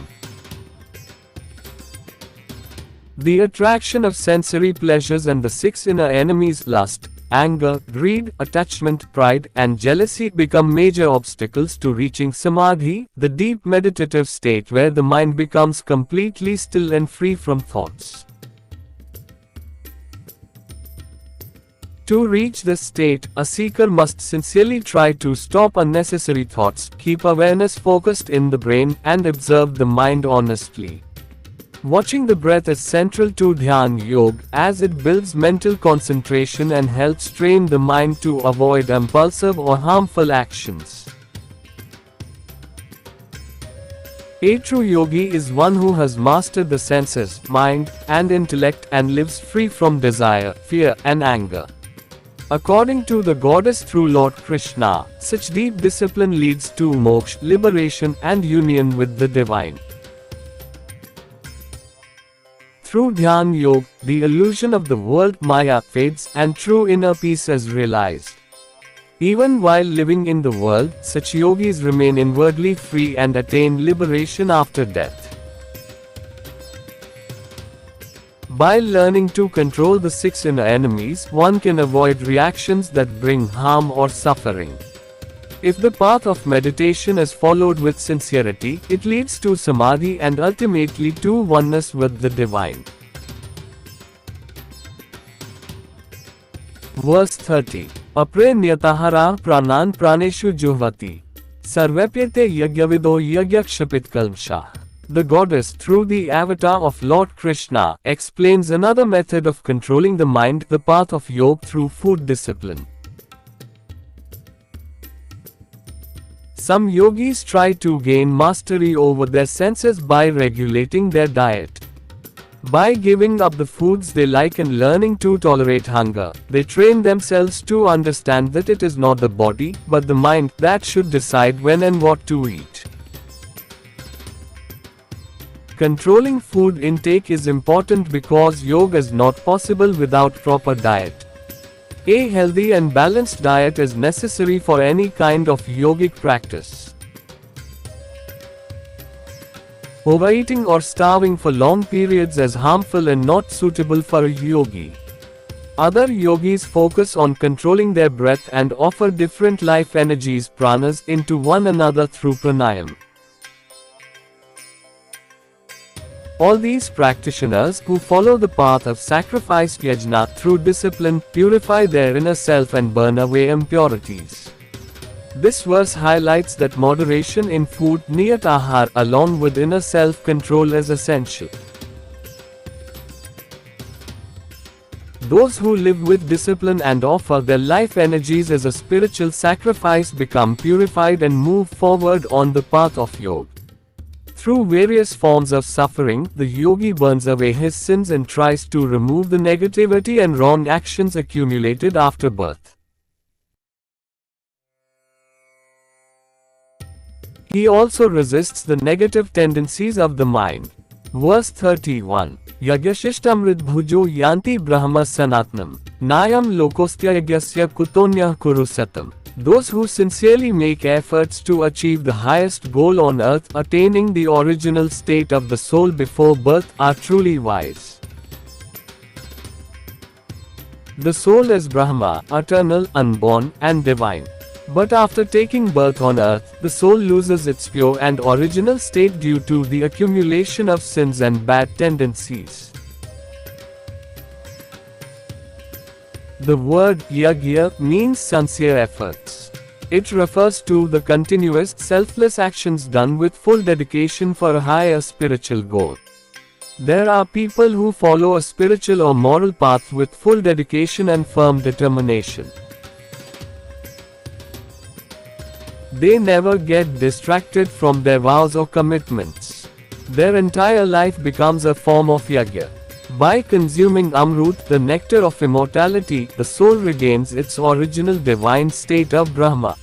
The attraction of sensory pleasures and the six inner enemies, lust, anger, greed, attachment, pride, and jealousy, become major obstacles to reaching samadhi, the deep meditative state where the mind becomes completely still and free from thoughts. To reach this state, a seeker must sincerely try to stop unnecessary thoughts, keep awareness focused in the brain, and observe the mind honestly. Watching the breath is central to Dhyan Yoga, as it builds mental concentration and helps train the mind to avoid impulsive or harmful actions. A true yogi is one who has mastered the senses, mind, and intellect, and lives free from desire, fear, and anger. According to the goddess through Lord Krishna, such deep discipline leads to moksha, liberation, and union with the divine. Through Dhyan Yoga, the illusion of the world Maya fades and true inner peace is realized. Even while living in the world, such yogis remain inwardly free and attain liberation after death. By learning to control the six inner enemies, one can avoid reactions that bring harm or suffering. If the path of meditation is followed with sincerity, it leads to samadhi and ultimately to oneness with the divine. Verse 30. Apre nyatahara pranan praneshu juhvati. Sarvepyate yagyavido yagyakshapit kalmsha. The goddess, through the avatar of Lord Krishna, explains another method of controlling the mind, the path of yoga through food discipline. Some yogis try to gain mastery over their senses by regulating their diet. By giving up the foods they like and learning to tolerate hunger, they train themselves to understand that it is not the body, but the mind, that should decide when and what to eat. Controlling food intake is important because yoga is not possible without proper diet. A healthy and balanced diet is necessary for any kind of yogic practice. Overeating or starving for long periods is harmful and not suitable for a yogi. Other yogis focus on controlling their breath and offer different life energies, pranas, into one another through pranayama. All these practitioners who follow the path of sacrifice yajna through discipline purify their inner self and burn away impurities. This verse highlights that moderation in food, niyat ahar, along with inner self-control is essential. Those who live with discipline and offer their life energies as a spiritual sacrifice become purified and move forward on the path of yoga. Through various forms of suffering, the yogi burns away his sins and tries to remove the negativity and wrong actions accumulated after birth. He also resists the negative tendencies of the mind. Verse 31. Yagyashishtamrit bhujo yanti brahma sanatnam. Nayam lokostya yagyasya kutonyah kurusatam. Those who sincerely make efforts to achieve the highest goal on earth, attaining the original state of the soul before birth, are truly wise. The soul is Brahma, eternal, unborn, and divine. But after taking birth on earth, the soul loses its pure and original state due to the accumulation of sins and bad tendencies. The word yagya means sincere efforts. It refers to the continuous, selfless actions done with full dedication for a higher spiritual goal. There are people who follow a spiritual or moral path with full dedication and firm determination. They never get distracted from their vows or commitments. Their entire life becomes a form of yagya. By consuming Amrut, the nectar of immortality, the soul regains its original divine state of Brahma.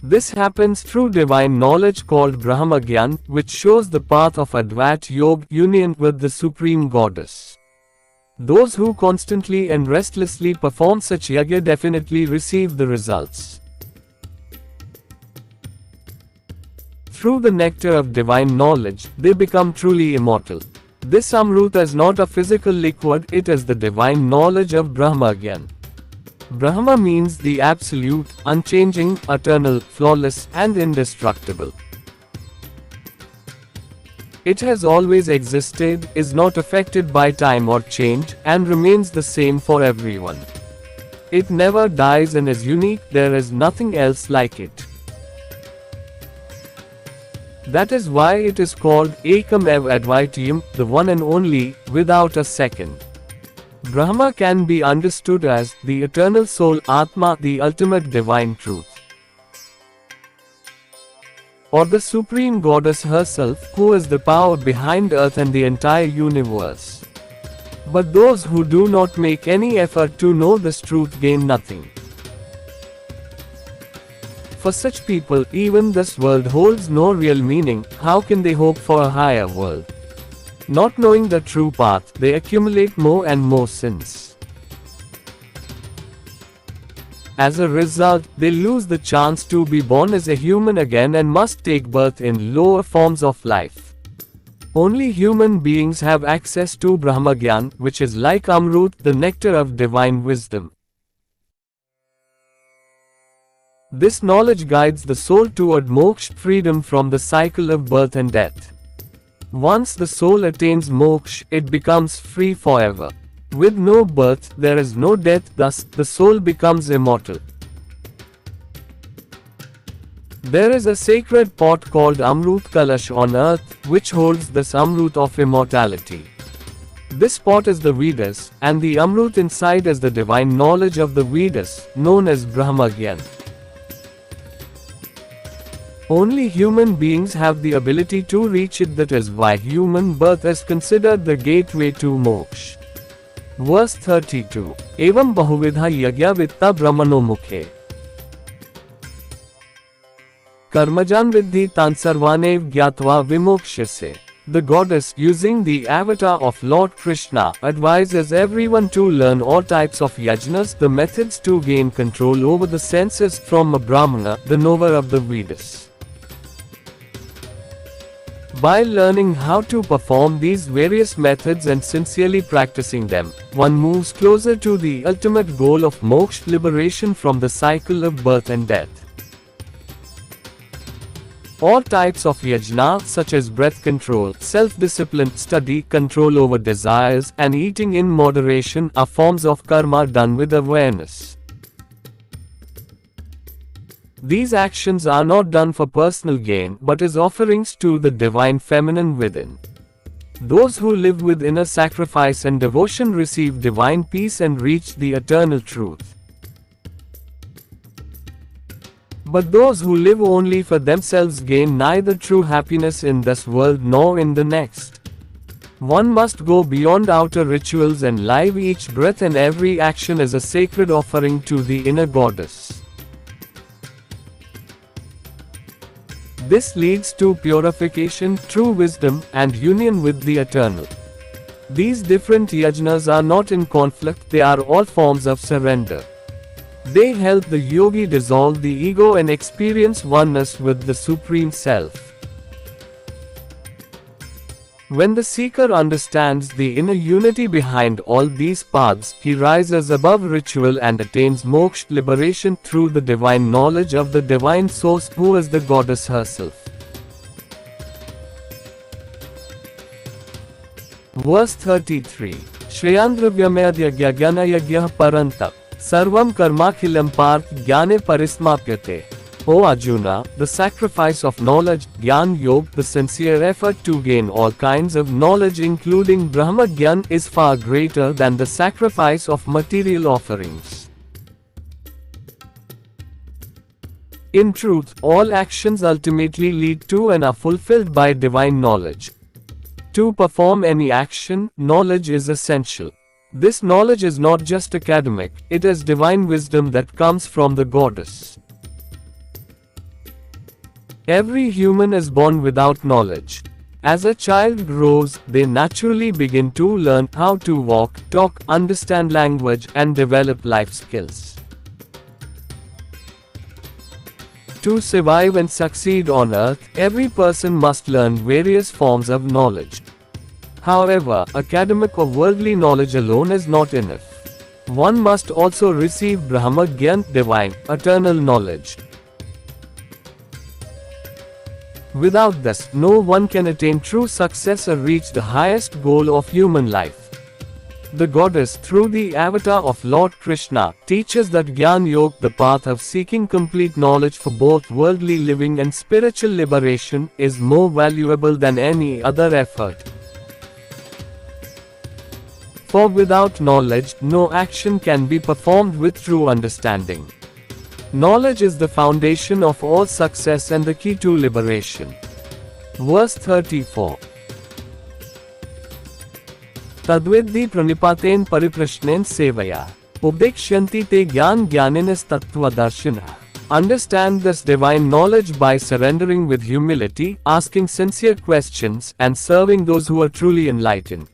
This happens through divine knowledge called Brahma Gyan, which shows the path of Advait Yoga, union with the Supreme Goddess. Those who constantly and restlessly perform such yagya definitely receive the results. Through the nectar of divine knowledge, they become truly immortal. This Amrut is not a physical liquid, it is the divine knowledge of Brahma Gyan. Brahma means the absolute, unchanging, eternal, flawless, and indestructible. It has always existed, is not affected by time or change, and remains the same for everyone. It never dies and is unique, there is nothing else like it. That is why it is called Ekam Ev Advitiyam, the one and only, without a second. Brahma can be understood as the eternal soul, Atma, the ultimate divine truth, or the Supreme Goddess herself, who is the power behind earth and the entire universe. But those who do not make any effort to know this truth gain nothing. For such people, even this world holds no real meaning. How can they hope for a higher world? Not knowing the true path, they accumulate more and more sins. As a result, they lose the chance to be born as a human again and must take birth in lower forms of life. Only human beings have access to Brahma Gyan, which is like Amrut, the nectar of divine wisdom. This knowledge guides the soul toward moksha, freedom from the cycle of birth and death. Once the soul attains moksha, it becomes free forever. With no birth, there is no death, thus, the soul becomes immortal. There is a sacred pot called Amrut Kalash on earth, which holds this Amrut of immortality. This pot is the Vedas, and the Amrut inside is the divine knowledge of the Vedas, known as Brahma Gyan. Only human beings have the ability to reach it, that is why human birth is considered the gateway to moksha. Verse 32. Evam bahuvidha yagya vitta brahmano mukhe. Karmajan vidhi tan sarvanev gyatva vimokshase. The goddess, using the avatar of Lord Krishna, advises everyone to learn all types of yajnas, the methods to gain control over the senses from a Brahmana, the knower of the Vedas. By learning how to perform these various methods and sincerely practicing them, one moves closer to the ultimate goal of moksha, liberation from the cycle of birth and death. All types of yajna, such as breath control, self-discipline, study, control over desires, and eating in moderation, are forms of karma done with awareness. These actions are not done for personal gain, but as offerings to the divine feminine within. Those who live with inner sacrifice and devotion receive divine peace and reach the eternal truth. But those who live only for themselves gain neither true happiness in this world nor in the next. One must go beyond outer rituals and live each breath and every action as a sacred offering to the inner goddess. This leads to purification, true wisdom, and union with the Eternal. These different yajnas are not in conflict, they are all forms of surrender. They help the yogi dissolve the ego and experience oneness with the Supreme Self. When the seeker understands the inner unity behind all these paths, he rises above ritual and attains moksha, liberation, through the divine knowledge of the divine source who is the goddess herself. Verse 33. Shreyandravyamayadyagyanayagyah parantap. Sarvam karmakhilam parth jnane parismapyate. O Arjuna, the sacrifice of knowledge, Gyan Yoga, the sincere effort to gain all kinds of knowledge including Brahma Gyan, is far greater than the sacrifice of material offerings. In truth, all actions ultimately lead to and are fulfilled by divine knowledge. To perform any action, knowledge is essential. This knowledge is not just academic, it is divine wisdom that comes from the goddess. Every human is born without knowledge. As a child grows, they naturally begin to learn how to walk, talk, understand language, and develop life skills. To survive and succeed on earth, every person must learn various forms of knowledge. However, academic or worldly knowledge alone is not enough. One must also receive Brahma Gyan, divine, eternal knowledge. Without this, no one can attain true success or reach the highest goal of human life. The goddess, through the avatar of Lord Krishna, teaches that Gyan Yoga, the path of seeking complete knowledge for both worldly living and spiritual liberation, is more valuable than any other effort. For without knowledge, no action can be performed with true understanding. Knowledge is the foundation of all success and the key to liberation. Verse 34. Tadvidhi pranipaten pariprashnen sevaya. Udekshanti te gyan gyaninis tattva darshana. Understand this divine knowledge by surrendering with humility, asking sincere questions, and serving those who are truly enlightened.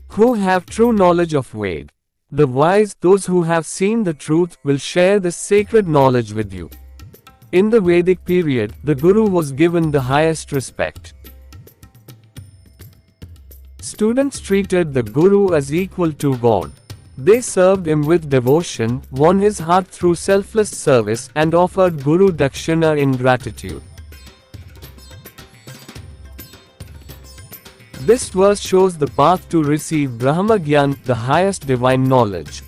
Who have true knowledge of Ved. The wise, those who have seen the truth, will share this sacred knowledge with you. In the Vedic period, the Guru was given the highest respect. Students treated the Guru as equal to God. They served him with devotion, won his heart through selfless service, and offered Guru Dakshina in gratitude. This verse shows the path to receive Brahma Gyan, the highest divine knowledge.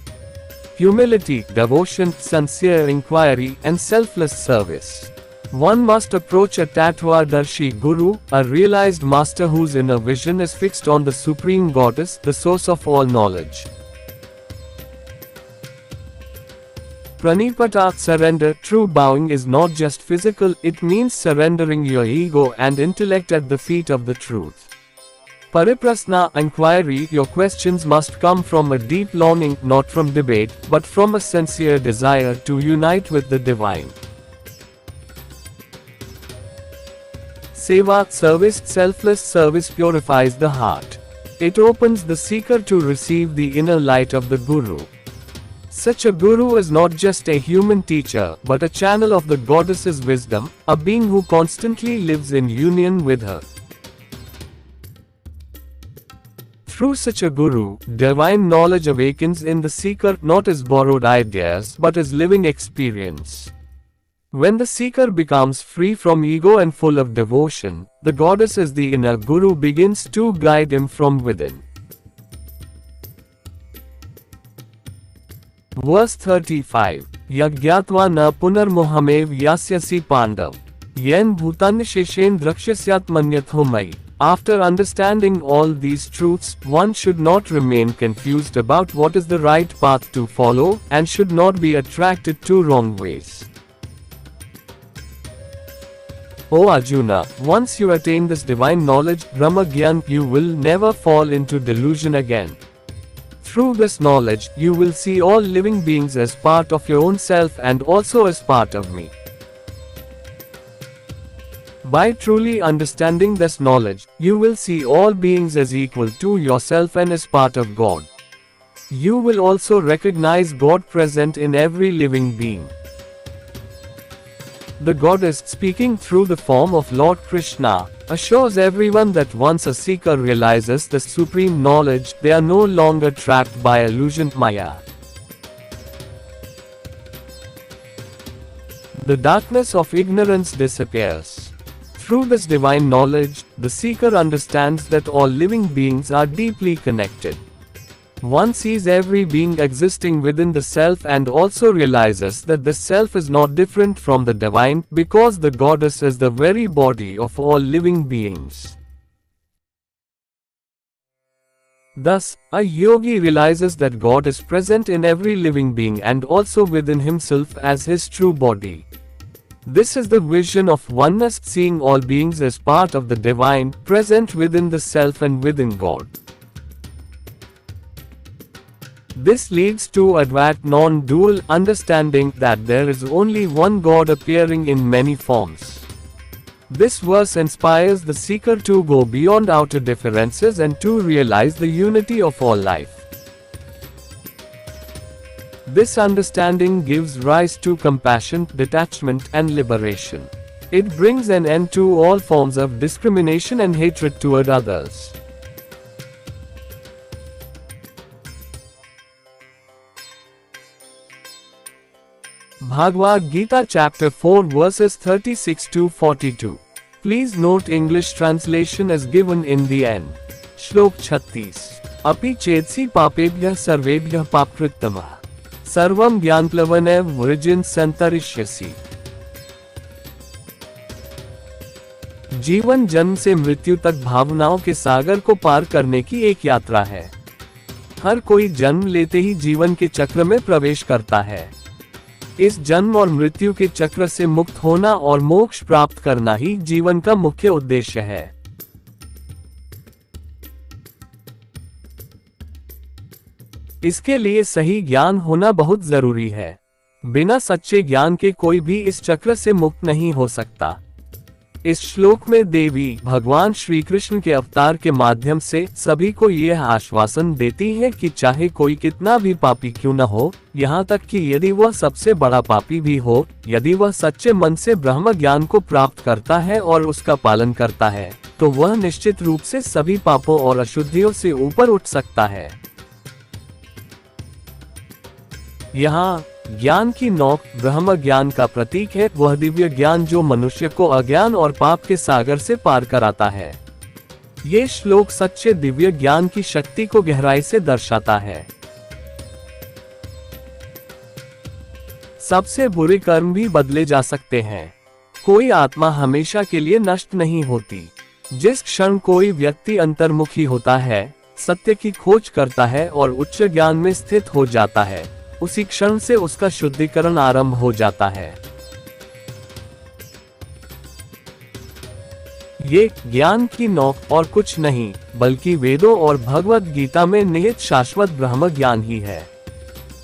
Humility, devotion, sincere inquiry, and selfless service. One must approach a Tattvadarshi Guru, a realized master whose inner vision is fixed on the Supreme Goddess, the source of all knowledge. Pranipata, surrender. True bowing is not just physical, it means surrendering your ego and intellect at the feet of the truth. Pariprasna, inquiry. Your questions must come from a deep longing, not from debate, but from a sincere desire to unite with the divine. Seva, service. Selfless service purifies the heart. It opens the seeker to receive the inner light of the Guru. Such a Guru is not just a human teacher, but a channel of the goddess's wisdom, a being who constantly lives in union with her. Through such a Guru, divine knowledge awakens in the seeker, not as borrowed ideas, but as living experience. When the seeker becomes free from ego and full of devotion, the goddess as the inner Guru begins to guide him from within. Verse 35. Yagyatva na punarmohamev yasyasi pandav. Yen bhutan sheshen drakshasyatmanyatho mai. After understanding all these truths, one should not remain confused about what is the right path to follow, and should not be attracted to wrong ways. O Arjuna, once you attain this divine knowledge, Brahma Gyan, you will never fall into delusion again. Through this knowledge, you will see all living beings as part of your own self and also as part of me. By truly understanding this knowledge, you will see all beings as equal to yourself and as part of God. You will also recognize God present in every living being. The goddess, speaking through the form of Lord Krishna, assures everyone that once a seeker realizes the supreme knowledge, they are no longer trapped by illusion Maya. The darkness of ignorance disappears. Through this divine knowledge, the seeker understands that all living beings are deeply connected. One sees every being existing within the self and also realizes that the self is not different from the divine, because the goddess is the very body of all living beings. Thus, a yogi realizes that God is present in every living being and also within himself as his true body. This is the vision of oneness, seeing all beings as part of the divine, present within the self and within God. This leads to Advait non-dual understanding that there is only one God appearing in many forms. This verse inspires the seeker to go beyond outer differences and to realize the unity of all life. This understanding gives rise to compassion, detachment, and liberation. It brings an end to all forms of discrimination and hatred toward others. Bhagavad Gita chapter 4 verses 36 to 42. Please note English translation is given in the end. Shlok 36. Api chedsi papebhyah sarvebhyah papkrittamah. Sarvam gyanplavanev vrijin santarishyasi. जीवन जन्म से मृत्यु तक भावनाओं के सागर को पार करने की एक यात्रा है। हर कोई जन्म लेते ही जीवन के चक्र में प्रवेश करता है। इस जन्म और मृत्यु के चक्र से मुक्त होना और मोक्ष प्राप्त करना ही जीवन का मुख्य उद्देश्य है। इसके लिए सही ज्ञान होना बहुत जरूरी है। बिना सच्चे ज्ञान के कोई भी इस चक्र से मुक्त नहीं हो सकता। इस श्लोक में देवी भगवान श्री कृष्ण के अवतार के माध्यम से सभी को यह आश्वासन देती है कि चाहे कोई कितना भी पापी क्यों न हो, यहाँ तक कि यदि वह सबसे बड़ा पापी भी हो, यदि वह सच्चे मन से ब्रह्म ज्ञान को प्राप्त करता है और उसका पालन करता है, तो वह निश्चित रूप से सभी पापों और अशुद्धियों से ऊपर उठ सकता है। यहाँ ज्ञान की नोक ब्रह्म ज्ञान का प्रतीक है, वह दिव्य ज्ञान जो मनुष्य को अज्ञान और पाप के सागर से पार कराता है। ये श्लोक सच्चे दिव्य ज्ञान की शक्ति को गहराई से दर्शाता है। सबसे बुरे कर्म भी बदले जा सकते हैं। कोई आत्मा हमेशा के लिए नष्ट नहीं होती। जिस क्षण कोई व्यक्ति अंतर्मुखी होता है, सत्य की खोज करता है और उच्च ज्ञान में स्थित हो जाता है, उसी क्षण से उसका शुद्धिकरण आरंभ हो जाता है। ये ज्ञान की नोक और कुछ नहीं, बल्कि वेदों और भगवद गीता में निहित शाश्वत ब्रह्म ज्ञान ही है।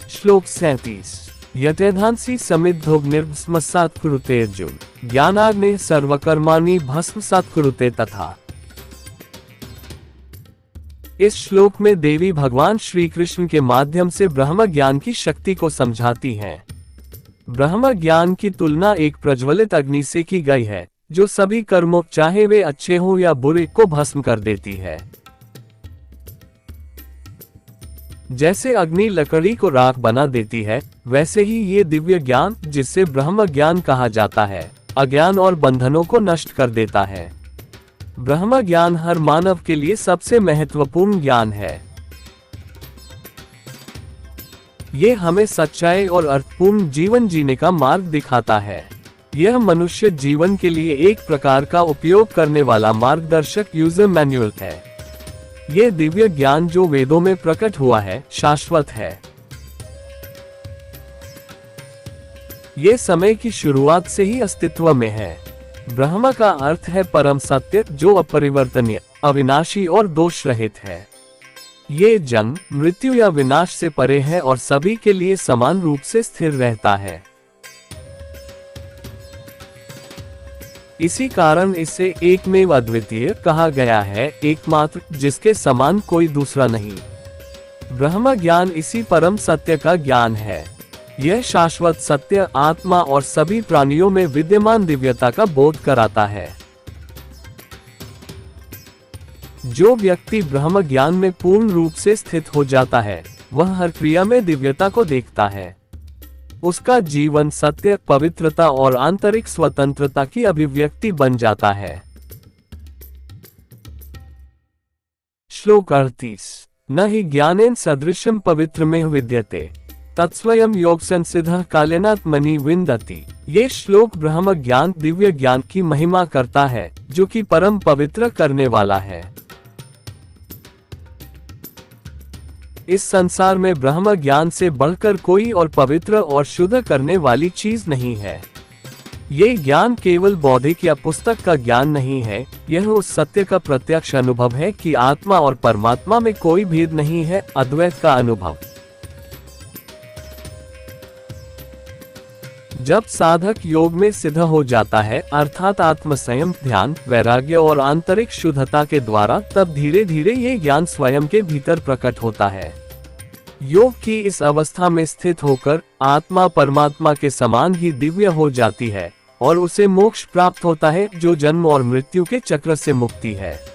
श्लोक 37। यथेधांसी समिद्धोग्निर्भस्मसात् कुरुते अर्जुन, ज्ञानाग्ने सर्वकर्माणि भस्मसात् कुरुते तथा। इस श्लोक में देवी भगवान श्री कृष्ण के माध्यम से ब्रह्म ज्ञान की शक्ति को समझाती हैं। ब्रह्म ज्ञान की तुलना एक प्रज्वलित अग्नि से की गई है, जो सभी कर्मों, चाहे वे अच्छे हों या बुरे, को भस्म कर देती है। जैसे अग्नि लकड़ी को राख बना देती है, वैसे ही ये दिव्य ज्ञान, जिसे ब्रह्म ज्ञान कहा जाता है, अज्ञान और बंधनों को नष्ट कर देता है। ब्रह्म ज्ञान हर मानव के लिए सबसे महत्वपूर्ण ज्ञान है। ये हमें सच्चाई और अर्थपूर्ण जीवन जीने का मार्ग दिखाता है। यह मनुष्य जीवन के लिए एक प्रकार का उपयोग करने वाला मार्गदर्शक यूजर मैनुअल है। ये दिव्य ज्ञान जो वेदों में प्रकट हुआ है, शाश्वत है। ये समय की शुरुआत से ही अस्तित्व में है। ब्रह्म का अर्थ है परम सत्य, जो अपरिवर्तनीय, अविनाशी और दोष रहित है। ये जन्म, मृत्यु या विनाश से परे है और सभी के लिए समान रूप से स्थिर रहता है। इसी कारण इसे एकमेव अद्वितीय कहा गया है, एकमात्र, जिसके समान कोई दूसरा नहीं। ब्रह्म ज्ञान इसी परम सत्य का ज्ञान है। यह शाश्वत सत्य आत्मा और सभी प्राणियों में विद्यमान दिव्यता का बोध कराता है। जो व्यक्ति ब्रह्म ज्ञान में पूर्ण रूप से स्थित हो जाता है, वह हर क्रिया में दिव्यता को देखता है। उसका जीवन सत्य, पवित्रता और आंतरिक स्वतंत्रता की अभिव्यक्ति बन जाता है। श्लोक 38। न हि ज्ञानेन सदृशं पवित्रमेव विद्यते तत्स्वयं योग संसिद्ध कालेनात्मनि विन्दति। ये श्लोक ब्रह्म ज्ञान, दिव्य ज्ञान की महिमा करता है, जो कि परम पवित्र करने वाला है। इस संसार में ब्रह्म ज्ञान से बढ़कर कोई और पवित्र और शुद्ध करने वाली चीज नहीं है। ये ज्ञान केवल बौद्धिक या पुस्तक का ज्ञान नहीं है, यह उस सत्य का प्रत्यक्ष अनुभव है कि आत्मा और परमात्मा में कोई भेद नहीं है, अद्वैत का अनुभव। जब साधक योग में सिद्ध हो जाता है, अर्थात आत्म संयम, ध्यान, वैराग्य और आंतरिक शुद्धता के द्वारा, तब धीरे धीरे ये ज्ञान स्वयं के भीतर प्रकट होता है। योग की इस अवस्था में स्थित होकर आत्मा परमात्मा के समान ही दिव्य हो जाती है और उसे मोक्ष प्राप्त होता है, जो जन्म और मृत्यु के चक्र से मुक्ति है।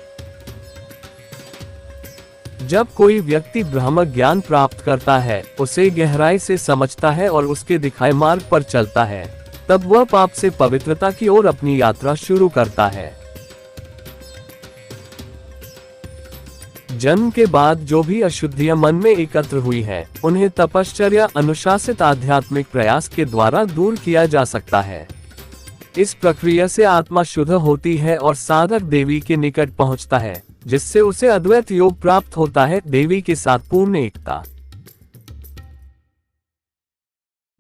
जब कोई व्यक्ति ब्रह्म ज्ञान प्राप्त करता है, उसे गहराई से समझता है और उसके दिखाए मार्ग पर चलता है, तब वह पाप से पवित्रता की ओर अपनी यात्रा शुरू करता है। जन्म के बाद जो भी अशुद्धियां मन में एकत्र हुई है, उन्हें तपश्चर्या, अनुशासित आध्यात्मिक प्रयास के द्वारा दूर किया जा सकता है। इस प्रक्रिया से आत्मा शुद्ध होती है और साधक देवी के निकट पहुंचता है, जिससे उसे अद्वैत योग प्राप्त होता है, देवी के साथ पूर्ण एकता।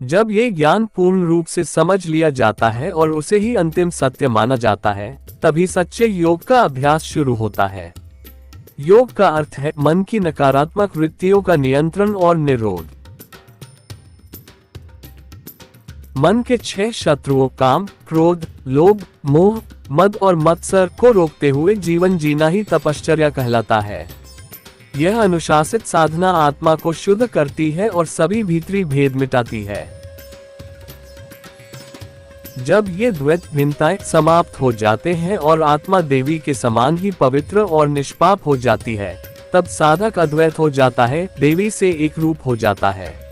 जब ये ज्ञान पूर्ण रूप से समझ लिया जाता है और उसे ही अंतिम सत्य माना जाता है, तभी सच्चे योग का अभ्यास शुरू होता है। योग का अर्थ है मन की नकारात्मक वृत्तियों का नियंत्रण और निरोध। मन के 6 शत्रुओं काम, क्रोध, लोभ, मोह, मद और मत्सर को रोकते हुए जीवन जीना ही तपश्चर्या कहलाता है। यह अनुशासित साधना आत्मा को शुद्ध करती है और सभी भीतरी भेद मिटाती है। जब ये द्वैत भिन्नताएं समाप्त हो जाते हैं और आत्मा देवी के समान ही पवित्र और निष्पाप हो जाती है, तब साधक अद्वैत हो जाता है, देवी से एक रूप हो जाता है।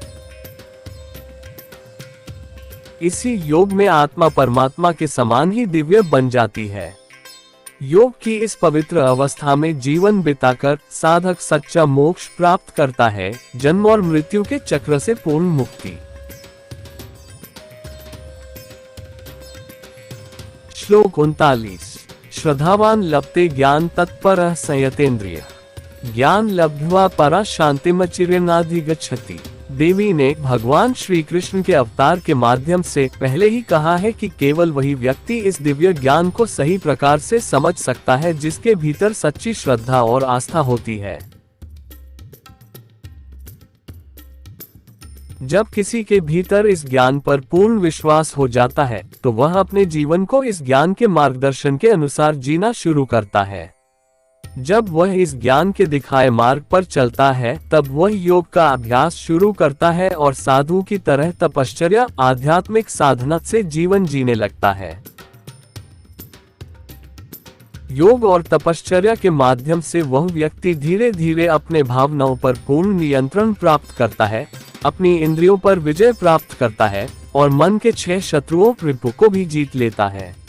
इसी योग में आत्मा परमात्मा के समान ही दिव्य बन जाती है। योग की इस पवित्र अवस्था में जीवन बिताकर साधक सच्चा मोक्ष प्राप्त करता है, जन्म और मृत्यु के चक्र से पूर्ण मुक्ति। श्लोक 39। श्रद्धावान लभते ज्ञान तत्परः संयतेन्द्रिय ज्ञान लब्ध्वा परा शांतिमचिरेणाधिगच्छति। देवी ने भगवान श्री कृष्ण के अवतार के माध्यम से पहले ही कहा है कि केवल वही व्यक्ति इस दिव्य ज्ञान को सही प्रकार से समझ सकता है, जिसके भीतर सच्ची श्रद्धा और आस्था होती है। जब किसी के भीतर इस ज्ञान पर पूर्ण विश्वास हो जाता है, तो वह अपने जीवन को इस ज्ञान के मार्गदर्शन के अनुसार जीना शुरू करता है। जब वह इस ज्ञान के दिखाए मार्ग पर चलता है, तब वह योग का अभ्यास शुरू करता है और साधु की तरह तपश्चर्या, आध्यात्मिक साधना से जीवन जीने लगता है। योग और तपश्चर्या के माध्यम से वह व्यक्ति धीरे धीरे अपने भावनाओं पर पूर्ण नियंत्रण प्राप्त करता है, अपनी इंद्रियों पर विजय प्राप्त करता है और मन के 6 शत्रुओं रिपु को भी जीत लेता है।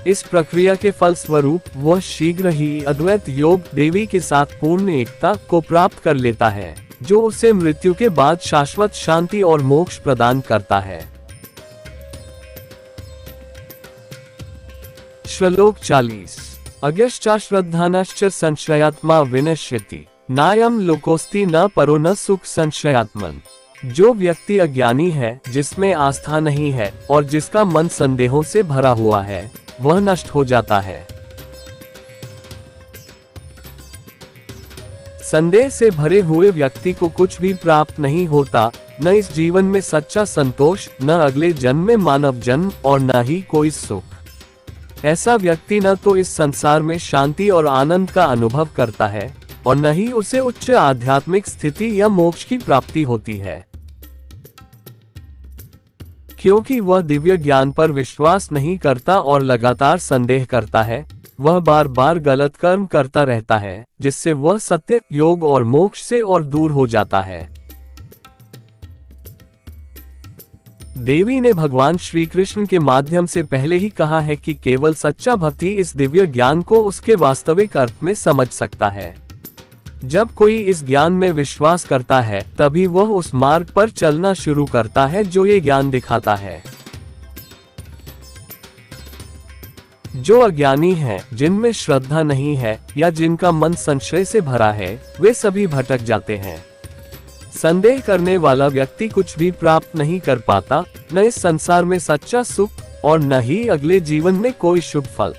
इस प्रक्रिया के फलस्वरूप वह शीघ्र ही अद्वैत योग, देवी के साथ पूर्ण एकता को प्राप्त कर लेता है, जो उसे मृत्यु के बाद शाश्वत शांति और मोक्ष प्रदान करता है। श्लोक 40। अज्ञश्च श्रद्धानश्च संशयात्मा विनश्यति नायम लोकोस्ति न परो न सुख संशयात्मन। जो व्यक्ति अज्ञानी है, जिसमें आस्था नहीं है और जिसका मन संदेहों से भरा हुआ है, वह नष्ट हो जाता है। संदेह से भरे हुए व्यक्ति को कुछ भी प्राप्त नहीं होता, न इस जीवन में सच्चा संतोष, न अगले जन्म में मानव जन्म और न ही कोई सुख। ऐसा व्यक्ति न तो इस संसार में शांति और आनंद का अनुभव करता है और न ही उसे उच्च आध्यात्मिक स्थिति या मोक्ष की प्राप्ति होती है। क्योंकि वह दिव्य ज्ञान पर विश्वास नहीं करता और लगातार संदेह करता है, वह बार बार गलत कर्म करता रहता है, जिससे वह सत्य, योग और मोक्ष से और दूर हो जाता है। देवी ने भगवान श्री कृष्ण के माध्यम से पहले ही कहा है कि केवल सच्चा भक्ति इस दिव्य ज्ञान को उसके वास्तविक अर्थ में समझ सकता है। जब कोई इस ज्ञान में विश्वास करता है, तभी वह उस मार्ग पर चलना शुरू करता है जो ये ज्ञान दिखाता है। जो अज्ञानी हैं, जिनमें श्रद्धा नहीं है या जिनका मन संशय से भरा है, वे सभी भटक जाते हैं। संदेह करने वाला व्यक्ति कुछ भी प्राप्त नहीं कर पाता, न इस संसार में सच्चा सुख और न ही अगले जीवन में कोई शुभ फल।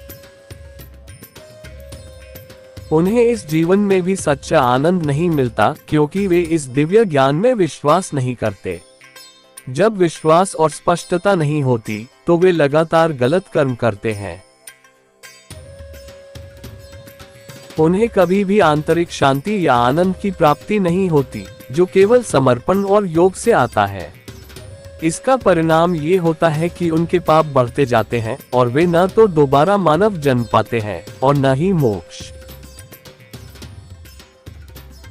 उन्हें इस जीवन में भी सच्चा आनंद नहीं मिलता, क्योंकि वे इस दिव्य ज्ञान में विश्वास नहीं करते। जब विश्वास और स्पष्टता नहीं होती, तो वे लगातार गलत कर्म करते हैं। उन्हें कभी भी आंतरिक शांति या आनंद की प्राप्ति नहीं होती, जो केवल समर्पण और योग से आता है। इसका परिणाम ये होता है कि उनके पाप बढ़ते जाते हैं और वे न तो दोबारा मानव जन्म पाते हैं और न ही मोक्ष।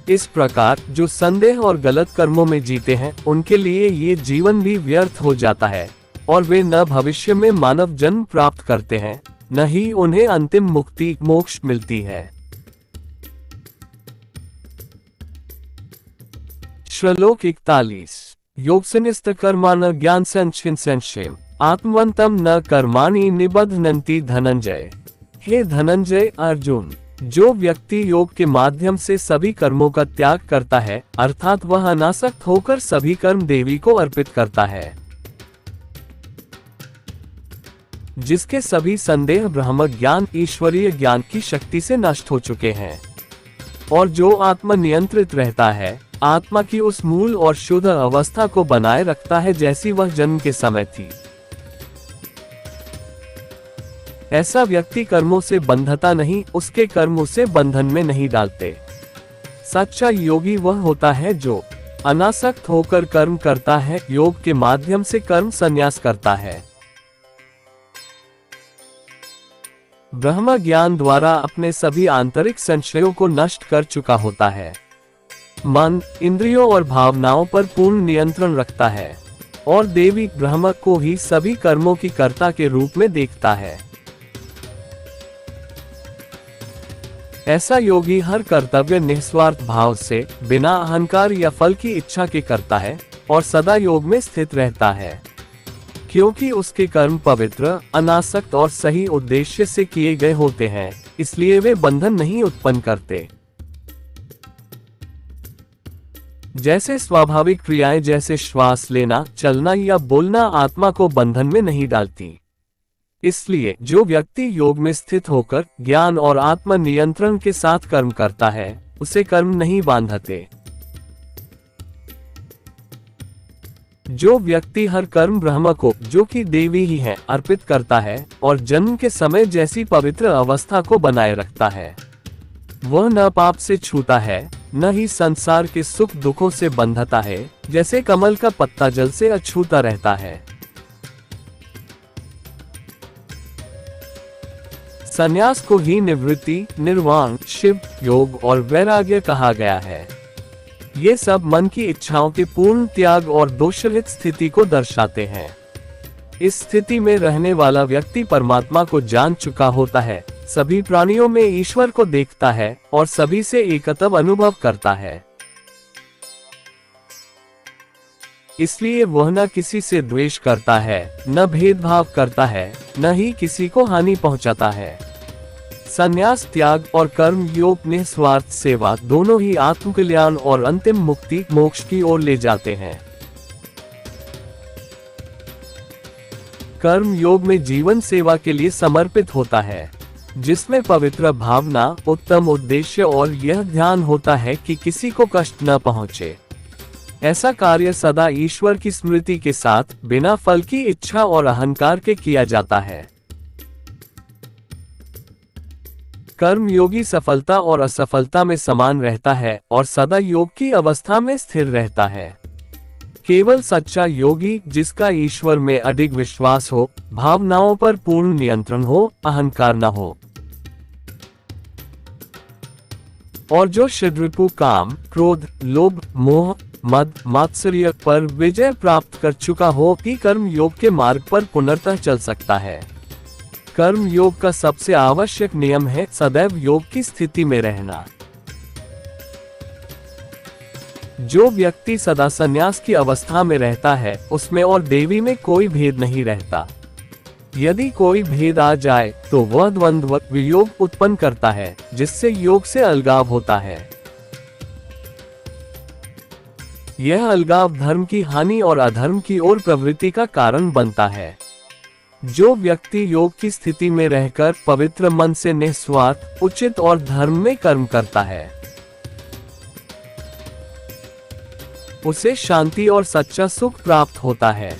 इस प्रकार जो संदेह और गलत कर्मों में जीते हैं, उनके लिए ये जीवन भी व्यर्थ हो जाता है और वे न भविष्य में मानव जन्म प्राप्त करते हैं, न ही उन्हें अंतिम मुक्ति मोक्ष मिलती है। श्लोक 41। योगसनिस्थ कर्माण ज्ञान संशय आत्मवंतम न कर्माणि निबध्नन्ति धनंजय। हे धनंजय अर्जुन, जो व्यक्ति योग के माध्यम से सभी कर्मों का त्याग करता है, अर्थात वह अनासक्त होकर सभी कर्म देवी को अर्पित करता है, जिसके सभी संदेह ब्रह्म ज्ञान ईश्वरीय ज्ञान की शक्ति से नष्ट हो चुके हैं, और जो आत्म नियंत्रित रहता है, आत्मा की उस मूल और शुद्ध अवस्था को बनाए रखता है जैसी वह जन्म के समय थी। ऐसा व्यक्ति कर्मों से बंधता नहीं, उसके कर्म उसे बंधन में नहीं डालते। सच्चा योगी वह होता है जो अनासक्त होकर कर्म करता है, योग के माध्यम से कर्म संन्यास करता है, ब्रह्म ज्ञान द्वारा अपने सभी आंतरिक संशयों को नष्ट कर चुका होता है, मन, इंद्रियों और भावनाओं पर पूर्ण नियंत्रण रखता है और देवी ब्रह्म को ही सभी कर्मों की कर्ता के रूप में देखता है। ऐसा योगी हर कर्तव्य निस्वार्थ भाव से, बिना अहंकार या फल की इच्छा के करता है और सदा योग में स्थित रहता है, क्योंकि उसके कर्म पवित्र, अनासक्त और सही उद्देश्य से किए गए होते हैं, इसलिए वे बंधन नहीं उत्पन्न करते। जैसे स्वाभाविक क्रियाएं जैसे श्वास लेना, चलना या बोलना आत्मा को बंधन में नहीं डालती। इसलिए जो व्यक्ति योग में स्थित होकर ज्ञान और आत्म नियंत्रण के साथ कर्म करता है, उसे कर्म नहीं बांधते। जो व्यक्ति हर कर्म ब्रह्म को, जो कि देवी ही है, अर्पित करता है और जन्म के समय जैसी पवित्र अवस्था को बनाए रखता है, वह न पाप से छूता है, न ही संसार के सुख दुखों से बंधता है, जैसे कमल का पत्ता जल से अछूता रहता है। संन्यास को ही निवृत्ति, निर्वाण, शिव, योग और वैराग्य कहा गया है। ये सब मन की इच्छाओं के पूर्ण त्याग और दोषरहित स्थिति को दर्शाते हैं। इस स्थिति में रहने वाला व्यक्ति परमात्मा को जान चुका होता है, सभी प्राणियों में ईश्वर को देखता है और सभी से एकत्व अनुभव करता है। इसलिए वह न किसी से द्वेष करता है, न भेदभाव करता है, न ही किसी को हानि पहुंचाता है। संन्यास, त्याग और कर्म योग निस्वार्थ सेवा दोनों ही आत्मकल्याण और अंतिम मुक्ति मोक्ष की ओर ले जाते हैं। कर्म योग में जीवन सेवा के लिए समर्पित होता है, जिसमें पवित्र भावना, उत्तम उद्देश्य और यह ध्यान होता है कि किसी को कष्ट न पहुंचे। ऐसा कार्य सदा ईश्वर की स्मृति के साथ, बिना फल की इच्छा और अहंकार के किया जाता है। कर्म योगी सफलता और असफलता में समान रहता है और सदा योग की अवस्था में स्थिर रहता है। केवल सच्चा योगी, जिसका ईश्वर में अडिग विश्वास हो, भावनाओं पर पूर्ण नियंत्रण हो, अहंकार न हो, और जो षड्रिपु काम, क्रोध, लोभ, मोह, मद, मात्सर्य पर विजय प्राप्त कर चुका हो, कि कर्म योग के मार्ग पर पुनर्तः चल सकता है। कर्म योग का सबसे आवश्यक नियम है सदैव योग की स्थिति में रहना। जो व्यक्ति सदा संन्यास की अवस्था में रहता है, उसमें और देवी में कोई भेद नहीं रहता। यदि कोई भेद आ जाए तो वह द्वंद्व वियोग उत्पन्न करता है, जिससे योग से अलगाव होता है। यह अलगाव धर्म की हानि और अधर्म की ओर प्रवृत्ति का कारण बनता है। जो व्यक्ति योग की स्थिति में रहकर पवित्र मन से निस्वार्थ, उचित और धर्म में कर्म करता है, उसे शांति और सच्चा सुख प्राप्त होता है।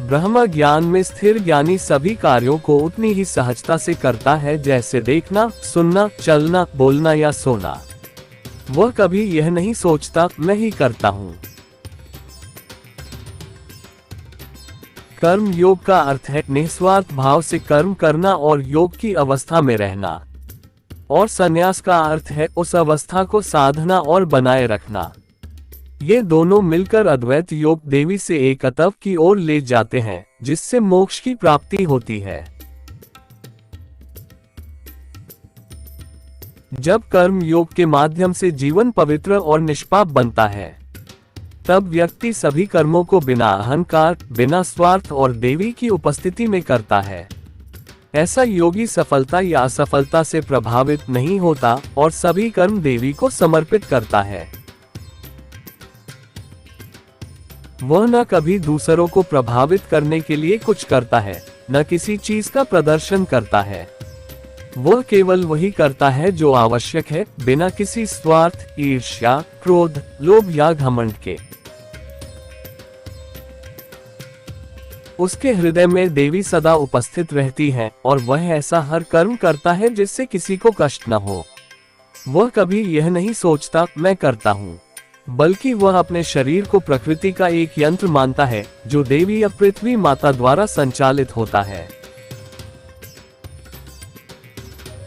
ब्रह्म ज्ञान में स्थिर ज्ञानी सभी कार्यों को उतनी ही सहजता से करता है जैसे देखना, सुनना, चलना, बोलना या सोना। वह कभी यह नहीं सोचता मैं ही करता हूँ। कर्म योग का अर्थ है निस्वार्थ भाव से कर्म करना और योग की अवस्था में रहना, और संन्यास का अर्थ है उस अवस्था को साधना और बनाए रखना। ये दोनों मिलकर अद्वैत योग देवी से एकत्व की ओर ले जाते हैं, जिससे मोक्ष की प्राप्ति होती है। जब कर्म योग के माध्यम से जीवन पवित्र और निष्पाप बनता है, तब व्यक्ति सभी कर्मों को बिना अहंकार, बिना स्वार्थ और देवी की उपस्थिति में करता है। ऐसा योगी सफलता या असफलता से प्रभावित नहीं होता और सभी कर्म देवी को समर्पित करता है। वह न कभी दूसरों को प्रभावित करने के लिए कुछ करता है, न किसी चीज का प्रदर्शन करता है। वह केवल वही करता है जो आवश्यक है, बिना किसी स्वार्थ, ईर्ष्या, क्रोध, लोभ या घमंड के। उसके हृदय में देवी सदा उपस्थित रहती है और वह ऐसा हर कर्म करता है जिससे किसी को कष्ट न हो। वह कभी यह नहीं सोचता मैं करता हूँ, बल्कि वह अपने शरीर को प्रकृति का एक यंत्र मानता है जो देवी या पृथ्वी माता द्वारा संचालित होता है।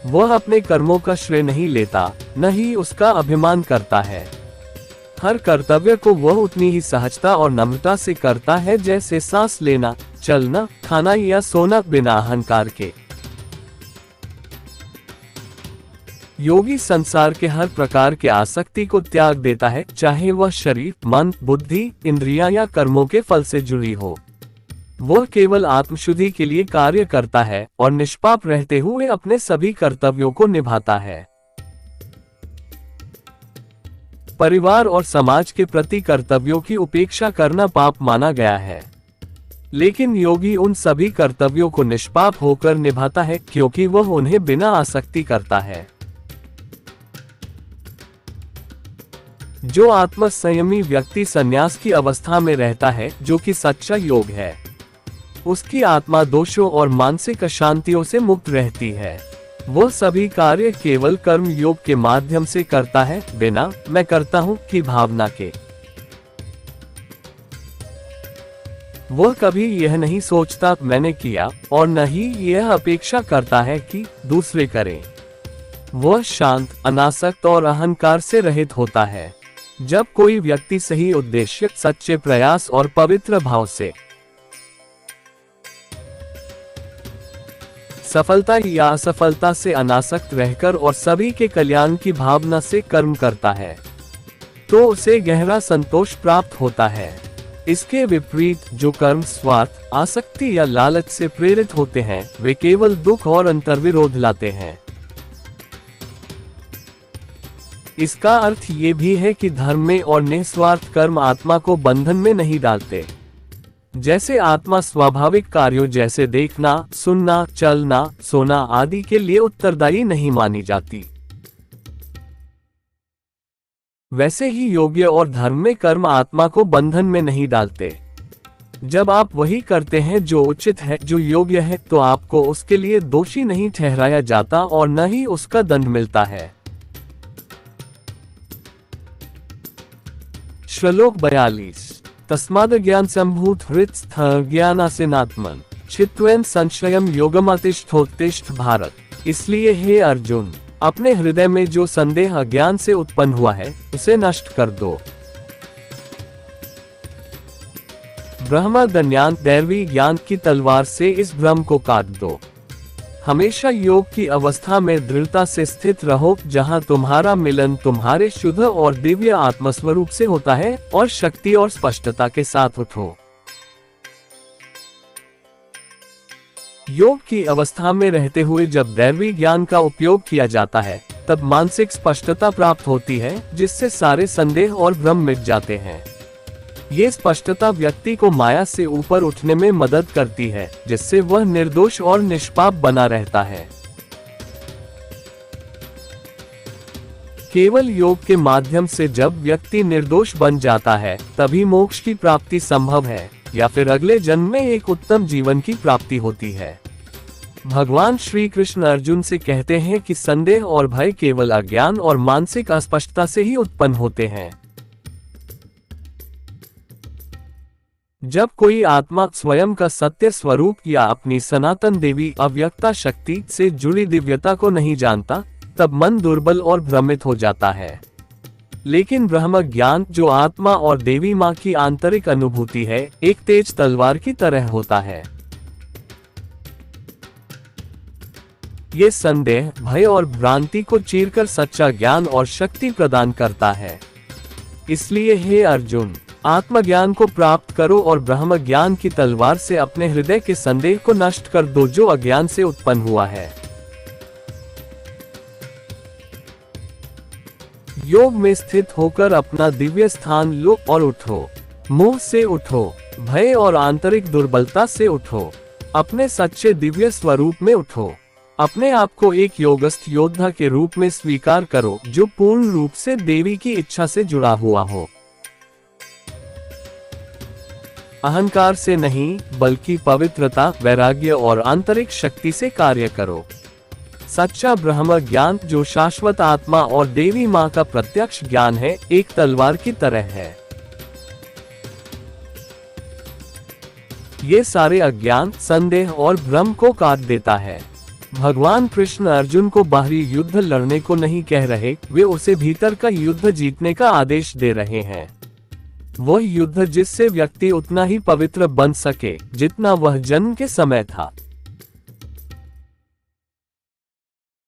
वह अपने कर्मों का श्रेय नहीं लेता, न ही उसका अभिमान करता है। हर कर्तव्य को वह उतनी ही सहजता और नम्रता से करता है जैसे सांस लेना, चलना, खाना या सोना, बिना अहंकार के। योगी संसार के हर प्रकार के आसक्ति को त्याग देता है, चाहे वह शरीर, मन, बुद्धि, इंद्रियां या कर्मों के फल से जुड़ी हो। वह केवल आत्मशुद्धि के लिए कार्य करता है और निष्पाप रहते हुए अपने सभी कर्तव्यों को निभाता है। परिवार और समाज के प्रति कर्तव्यों की उपेक्षा करना पाप माना गया है, लेकिन योगी उन सभी कर्तव्यों को निष्पाप होकर निभाता है क्योंकि वह उन्हें बिना आसक्ति करता है। जो आत्म संयमी व्यक्ति संन्यास की अवस्था में रहता है, जो कि सच्चा योग है, उसकी आत्मा दोषों और मानसिक अशांतियों से मुक्त रहती है। वह सभी कार्य केवल कर्म योग के माध्यम से करता है, बिना मैं करता हूँ की भावना के। वह कभी यह नहीं सोचता मैंने किया, और न ही यह अपेक्षा करता है कि दूसरे करें। वह शांत, अनासक्त और अहंकार से रहित होता है। जब कोई व्यक्ति सही उद्देश्य, सच्चे प्रयास और पवित्र भाव से सफलता या असफलता से अनासक्त रहकर और सभी के कल्याण की भावना से कर्म करता है, तो उसे गहरा संतोष प्राप्त होता है। इसके विपरीत जो कर्म स्वार्थ, आसक्ति या लालच से प्रेरित होते हैं, वे केवल दुख और अंतर्विरोध लाते हैं। इसका अर्थ ये भी है कि धर्म में और निस्वार्थ कर्म आत्मा को बंधन में नहीं डालते। जैसे आत्मा स्वाभाविक कार्यों जैसे देखना, सुनना, चलना, सोना आदि के लिए उत्तरदायी नहीं मानी जाती, वैसे ही योग्य और धर्म में कर्म आत्मा को बंधन में नहीं डालते। जब आप वही करते हैं जो उचित है, जो योग्य है, तो आपको उसके लिए दोषी नहीं ठहराया जाता और न ही उसका दंड मिलता है। श्लोक 42। तस्माद् ज्ञान संभूत हृत् ज्ञानासिनात्मन चित्वेन संशयम योगमतिष्ठोत्तिष्ठ भारत। इसलिए हे अर्जुन, अपने हृदय में जो संदेह अज्ञान से उत्पन्न हुआ है उसे नष्ट कर दो। ब्रह्म ज्ञान दैवी ज्ञान की तलवार से इस भ्रम को काट दो। हमेशा योग की अवस्था में दृढ़ता से स्थित रहो, जहां तुम्हारा मिलन तुम्हारे शुद्ध और दिव्य आत्मस्वरूप से होता है, और शक्ति और स्पष्टता के साथ उठो। योग की अवस्था में रहते हुए जब दैवी ज्ञान का उपयोग किया जाता है, तब मानसिक स्पष्टता प्राप्त होती है, जिससे सारे संदेह और भ्रम मिट जाते हैं। ये स्पष्टता व्यक्ति को माया से ऊपर उठने में मदद करती है, जिससे वह निर्दोष और निष्पाप बना रहता है। केवल योग के माध्यम से जब व्यक्ति निर्दोष बन जाता है, तभी मोक्ष की प्राप्ति संभव है, या फिर अगले जन्म में एक उत्तम जीवन की प्राप्ति होती है। भगवान श्री कृष्ण अर्जुन से कहते हैं कि संदेह और भय केवल अज्ञान और मानसिक अस्पष्टता से ही उत्पन्न होते हैं। जब कोई आत्मा स्वयं का सत्य स्वरूप या अपनी सनातन देवी अव्यक्ता शक्ति से जुड़ी दिव्यता को नहीं जानता, तब मन दुर्बल और भ्रमित हो जाता है। लेकिन ब्रह्म ज्ञान, जो आत्मा और देवी माँ की आंतरिक अनुभूति है, एक तेज तलवार की तरह होता है। ये संदेह, भय और भ्रांति को चीरकर सच्चा ज्ञान और शक्ति प्रदान करता है। इसलिए हे अर्जुन, आत्मज्ञान को प्राप्त करो और ब्रह्म ज्ञान की तलवार से अपने हृदय के संदेह को नष्ट कर दो, जो अज्ञान से उत्पन्न हुआ है। योग में स्थित होकर अपना दिव्य स्थान लो और उठो। मोह से उठो, भय और आंतरिक दुर्बलता से उठो। अपने सच्चे दिव्य स्वरूप में उठो। अपने आप को एक योगस्थ योद्धा के रूप में स्वीकार करो, जो पूर्ण रूप से देवी की इच्छा से जुड़ा हुआ हो। अहंकार से नहीं, बल्कि पवित्रता, वैराग्य और आंतरिक शक्ति से कार्य करो। सच्चा ब्रह्म ज्ञान, जो शाश्वत आत्मा और देवी माँ का प्रत्यक्ष ज्ञान है, एक तलवार की तरह है। ये सारे अज्ञान, संदेह और भ्रम को काट देता है। भगवान कृष्ण अर्जुन को बाहरी युद्ध लड़ने को नहीं कह रहे, वे उसे भीतर का युद्ध जीतने का आदेश दे रहे हैं। वह युद्ध जिससे व्यक्ति उतना ही पवित्र बन सके जितना वह जन्म के समय था।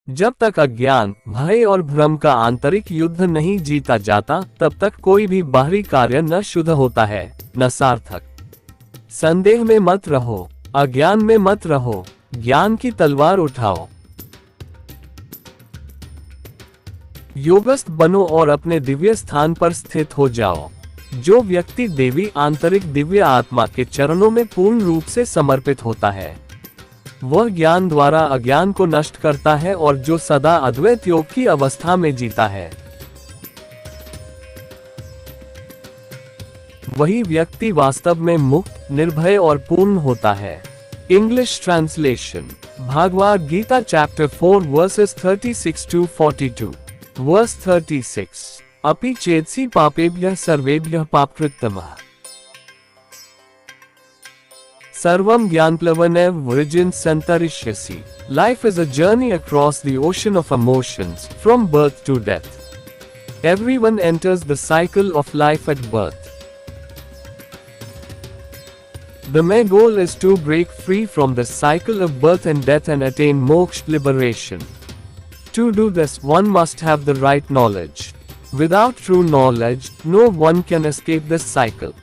जब तक अज्ञान, भय और भ्रम का आंतरिक युद्ध नहीं जीता जाता, तब तक कोई भी बाहरी कार्य न शुद्ध होता है, न सार्थक। संदेह में मत रहो, अज्ञान में मत रहो, ज्ञान की तलवार उठाओ। योगस्थ बनो और अपने दिव्य स्थान पर स्थित हो जाओ। जो व्यक्ति देवी आंतरिक दिव्य आत्मा के चरणों में पूर्ण रूप से समर्पित होता है, वह ज्ञान द्वारा अज्ञान को नष्ट करता है और जो सदा अद्वैत योग की अवस्था में जीता है, वही व्यक्ति वास्तव में मुक्त, निर्भय और पूर्ण होता है। English translation. Bhagavad Gita chapter 4 verses 36 to 42। Verse 36। अपि चेत्सि पापेभ्यः सर्वेभ्यः पापकृत्तमः सर्वं ज्ञानप्लवनेव वृजिन संतरिष्यसि। Life is a journey across the ocean of emotions, from birth to death. Everyone enters the cycle of life at birth. The main goal is to break free from the cycle of birth and death and attain moksha, liberation. To do this, one must have the right knowledge. Without true knowledge, no one can escape this cycle.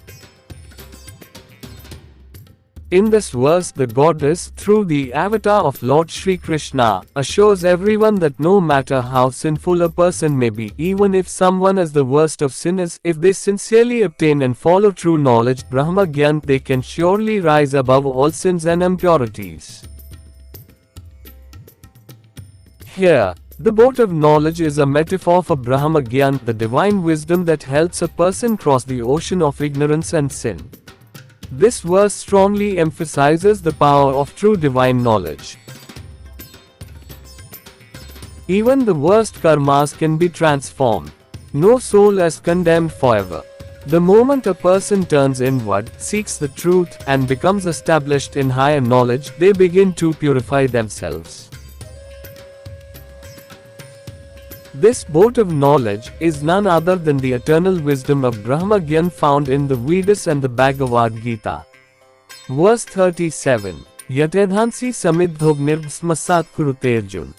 In this verse, the goddess, through the avatar of Lord Shri Krishna, assures everyone that no matter how sinful a person may be, even if someone is the worst of sinners, if they sincerely obtain and follow true knowledge, Brahma Gyan, they can surely rise above all sins and impurities. Here, the boat of knowledge is a metaphor for Brahma Gyan, the divine wisdom that helps a person cross the ocean of ignorance and sin. This verse strongly emphasizes the power of true divine knowledge. Even the worst karmas can be transformed. No soul is condemned forever. The moment a person turns inward, seeks the truth, and becomes established in higher knowledge, they begin to purify themselves. This boat of knowledge is none other than the eternal wisdom of Brahma Gyan found in the Vedas and the Bhagavad Gita. Verse 37. Yatedhansi samidhognirvsmasat kurute Arjun.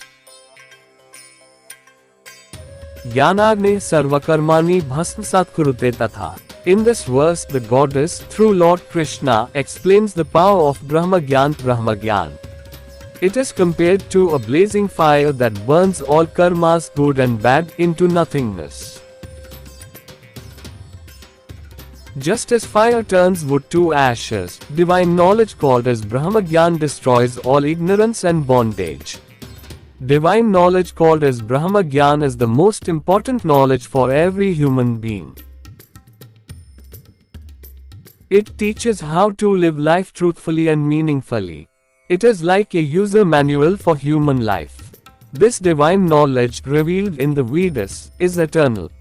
Jnanagne sarvakarmani bhasmasat kurute tatha. In this verse, the goddess, through Lord Krishna, explains the power of Brahma Gyan. It is compared to a blazing fire that burns all karmas, good and bad, into nothingness. Just as fire turns wood to ashes, divine knowledge called as Brahma Gyan destroys all ignorance and bondage. Divine knowledge called as Brahma Gyan is the most important knowledge for every human being. It teaches how to live life truthfully and meaningfully. It is like a user manual for human life. This divine knowledge, revealed in the Vedas, is eternal.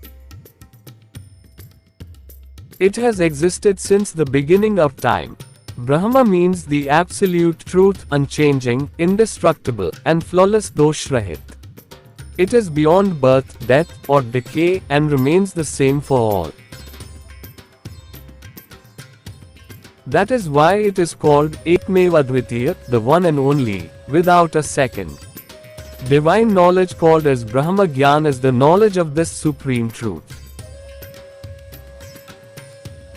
It has existed since the beginning of time. Brahma means the absolute truth, unchanging, indestructible, and flawless, dosh-rahit. It is beyond birth, death, or decay, and remains the same for all. That is why it is called Ekmeva Advitiya, the one and only, without a second. Divine knowledge called as Brahma Gyan is the knowledge of this supreme truth.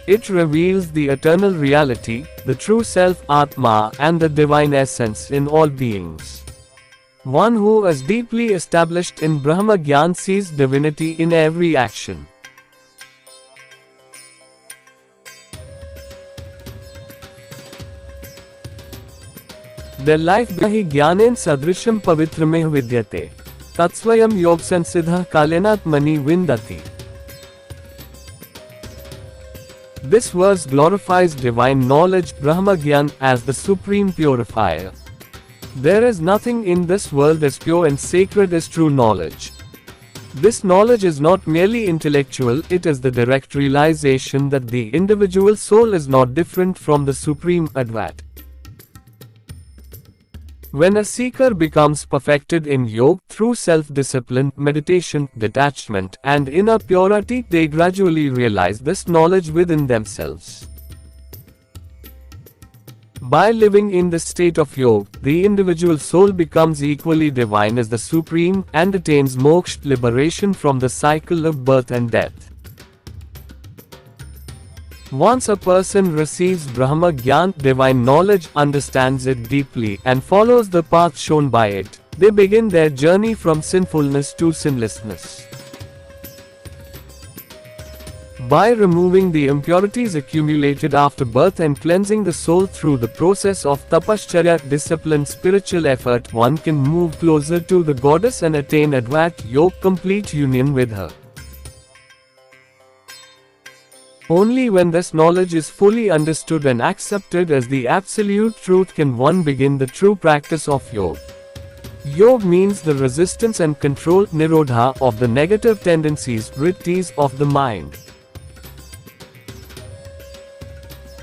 It reveals the eternal reality, the true self Atma, and the divine essence in all beings. One who is deeply established in Brahma Gyan sees divinity in every action. Their life hi jnanen sadrishyam pavitrameh vidyate. Tatsvayam yogsansiddha kalenatmani vindati. This verse glorifies divine knowledge, Brahma Gyan, as the supreme purifier. There is nothing in this world as pure and sacred as true knowledge. This knowledge is not merely intellectual, it is the direct realization that the individual soul is not different from the supreme Advat. When a seeker becomes perfected in yoga through self-discipline, meditation, detachment, and inner purity, they gradually realize this knowledge within themselves. By living in the state of yoga, the individual soul becomes equally divine as the Supreme and attains moksha, liberation from the cycle of birth and death. Once a person receives Brahma Gyan, divine knowledge, understands it deeply, and follows the path shown by it, they begin their journey from sinfulness to sinlessness. By removing the impurities accumulated after birth and cleansing the soul through the process of tapascharya, disciplined spiritual effort, one can move closer to the goddess and attain Advat Yoga, complete union with her. Only when this knowledge is fully understood and accepted as the absolute truth can one begin the true practice of yoga. Yoga means the resistance and control, nirodha, of the negative tendencies, vrittis, of the mind.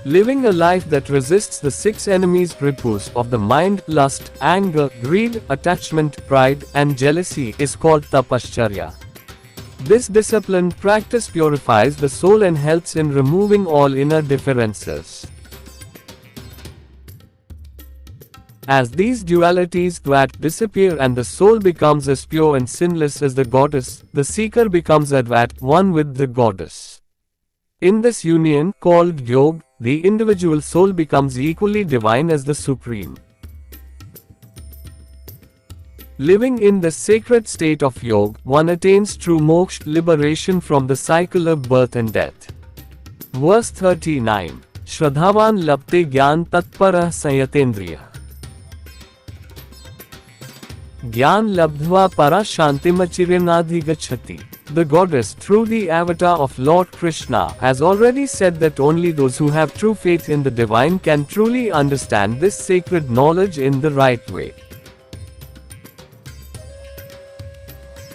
Living a life that resists the six enemies, ripus, of the mind, lust, anger, greed, attachment, pride, and jealousy, is called tapascharya. This disciplined practice purifies the soul and helps in removing all inner differences. As these dualities disappear and the soul becomes as pure and sinless as the goddess, the seeker becomes Advat, one with the goddess. In this union, called yoga, the individual soul becomes equally divine as the Supreme. Living in the sacred state of yoga, one attains true moksha, liberation from the cycle of birth and death. Verse 39. Shraddhavan labte gyan tatparah sanyatendriya. Gyan labdhva para shantimachiryanadhi gachati. The goddess, through the avatar of Lord Krishna, has already said that only those who have true faith in the divine can truly understand this sacred knowledge in the right way.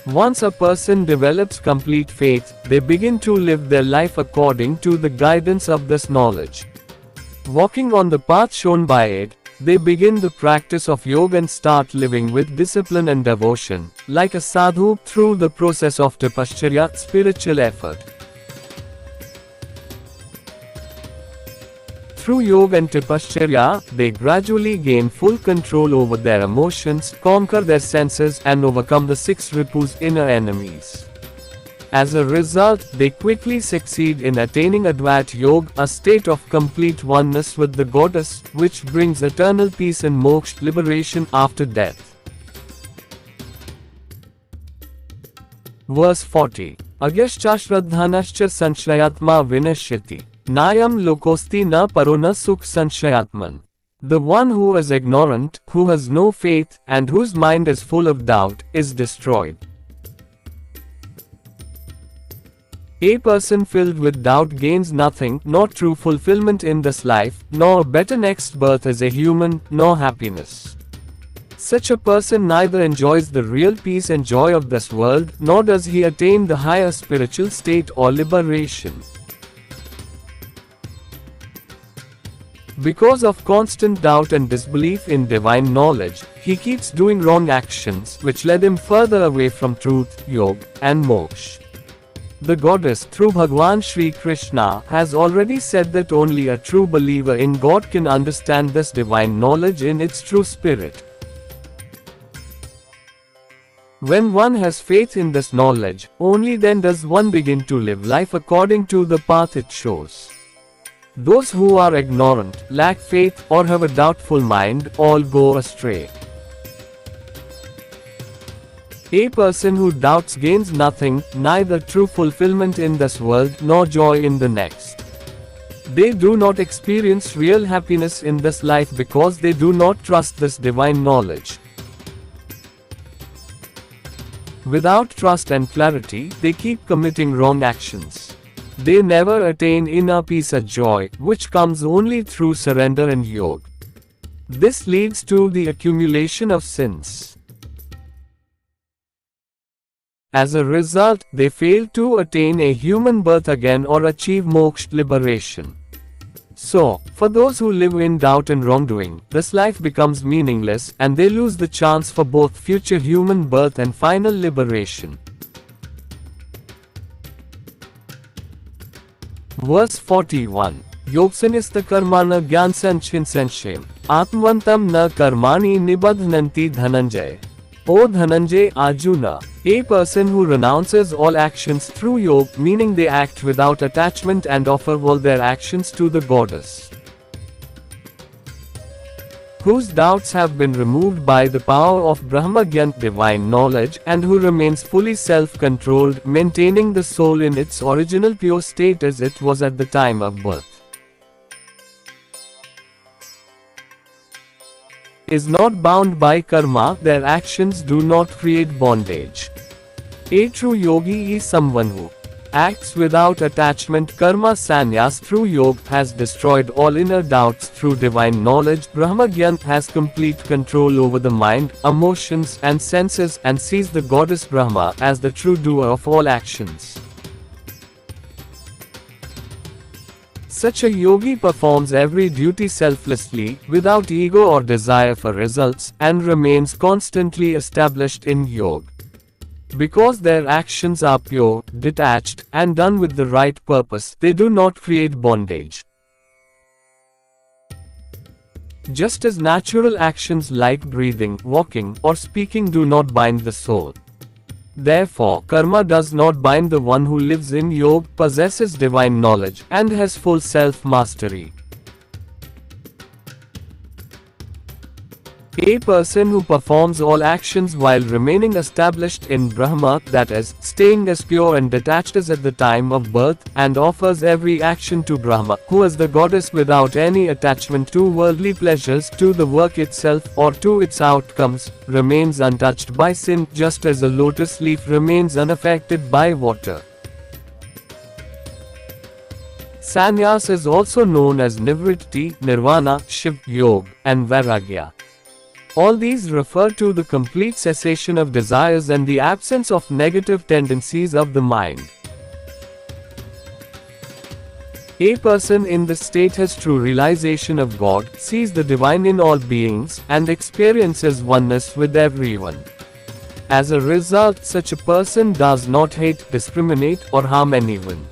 Once a person develops complete faith, they begin to live their life according to the guidance of this knowledge. Walking on the path shown by it, they begin the practice of yoga and start living with discipline and devotion, like a sadhu, through the process of tapasya, spiritual effort. Through yoga and tapasya, they gradually gain full control over their emotions, conquer their senses, and overcome the 6 ripus, inner enemies. As a result, they quickly succeed in attaining Advait Yoga, a state of complete oneness with the goddess, which brings eternal peace and moksha, liberation after death. Verse 40. Agyascha shraddhanascha sanshayatma vinashyati. Nayam lokosti na parona sukh sanshayatman. The one who is ignorant, who has no faith, and whose mind is full of doubt, is destroyed. A person filled with doubt gains nothing, nor true fulfillment in this life, nor a better next birth as a human, nor happiness. Such a person neither enjoys the real peace and joy of this world, nor does he attain the higher spiritual state or liberation. Because of constant doubt and disbelief in divine knowledge, he keeps doing wrong actions, which led him further away from truth, yoga, and moksha. The goddess, through Bhagwan Shri Krishna, has already said that only a true believer in God can understand this divine knowledge in its true spirit. When one has faith in this knowledge, only then does one begin to live life according to the path it shows. Those who are ignorant, lack faith, or have a doubtful mind, all go astray. A person who doubts gains nothing, neither true fulfillment in this world nor joy in the next. They do not experience real happiness in this life because they do not trust this divine knowledge. Without trust and clarity, they keep committing wrong actions. They never attain inner peace or joy, which comes only through surrender and yoga. This leads to the accumulation of sins. As a result, they fail to attain a human birth again or achieve moksha, liberation. So, for those who live in doubt and wrongdoing, this life becomes meaningless, and they lose the chance for both future human birth and final liberation. Verse 41. Yogsanista karmana gyansanchin sanshem. Atmantam na karmani nibadhnanti Dhananjay. O Dhananjay Arjuna, a person who renounces all actions through yoga, meaning they act without attachment and offer all their actions to the goddess, whose doubts have been removed by the power of Brahmagyan, divine knowledge, and who remains fully self-controlled, maintaining the soul in its original pure state as it was at the time of birth, is not bound by karma. Their actions do not create bondage. A true yogi is someone who acts without attachment. Karma sannyas through yoga has destroyed all inner doubts. Through divine knowledge, Brahmagyan has complete control over the mind, emotions, and senses, and sees the goddess Brahma as the true doer of all actions. Such a yogi performs every duty selflessly, without ego or desire for results, and remains constantly established in yoga. Because their actions are pure, detached, and done with the right purpose, they do not create bondage. Just as natural actions like breathing, walking, or speaking do not bind the soul, therefore, karma does not bind the one who lives in yoga, possesses divine knowledge, and has full self-mastery. A person who performs all actions while remaining established in Brahma, that is, staying as pure and detached as at the time of birth, and offers every action to Brahma, who is the goddess without any attachment to worldly pleasures, to the work itself, or to its outcomes, remains untouched by sin, just as a lotus leaf remains unaffected by water. Sannyas is also known as Nivritti, Nirvana, Shiv, Yoga, and Vairagya. All these refer to the complete cessation of desires and the absence of negative tendencies of the mind. A person in this state has true realization of God, sees the divine in all beings, and experiences oneness with everyone. As a result, such a person does not hate, discriminate, or harm anyone.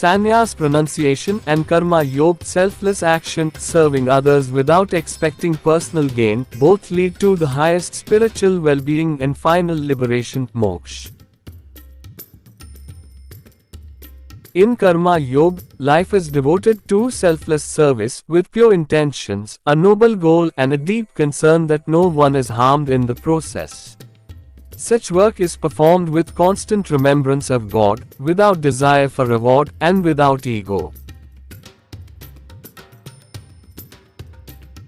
Sannyas pronunciation and karma yoga selfless action, serving others without expecting personal gain, both lead to the highest spiritual well-being and final liberation, moksha. In karma yoga, life is devoted to selfless service, with pure intentions, a noble goal and a deep concern that no one is harmed in the process. Such work is performed with constant remembrance of God, without desire for reward, and without ego.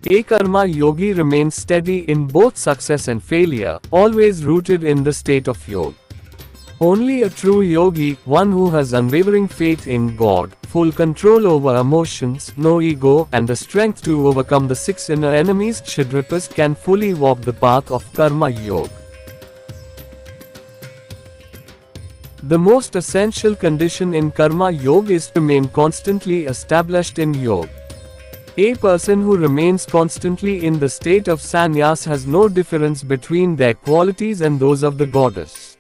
A karma yogi remains steady in both success and failure, always rooted in the state of yoga. Only a true yogi, one who has unwavering faith in God, full control over emotions, no ego, and the strength to overcome the 6 inner enemies, Kshatripas, can fully walk the path of karma yoga. The most essential condition in karma yoga is to remain constantly established in yoga. A person who remains constantly in the state of sannyas has no difference between their qualities and those of the goddess.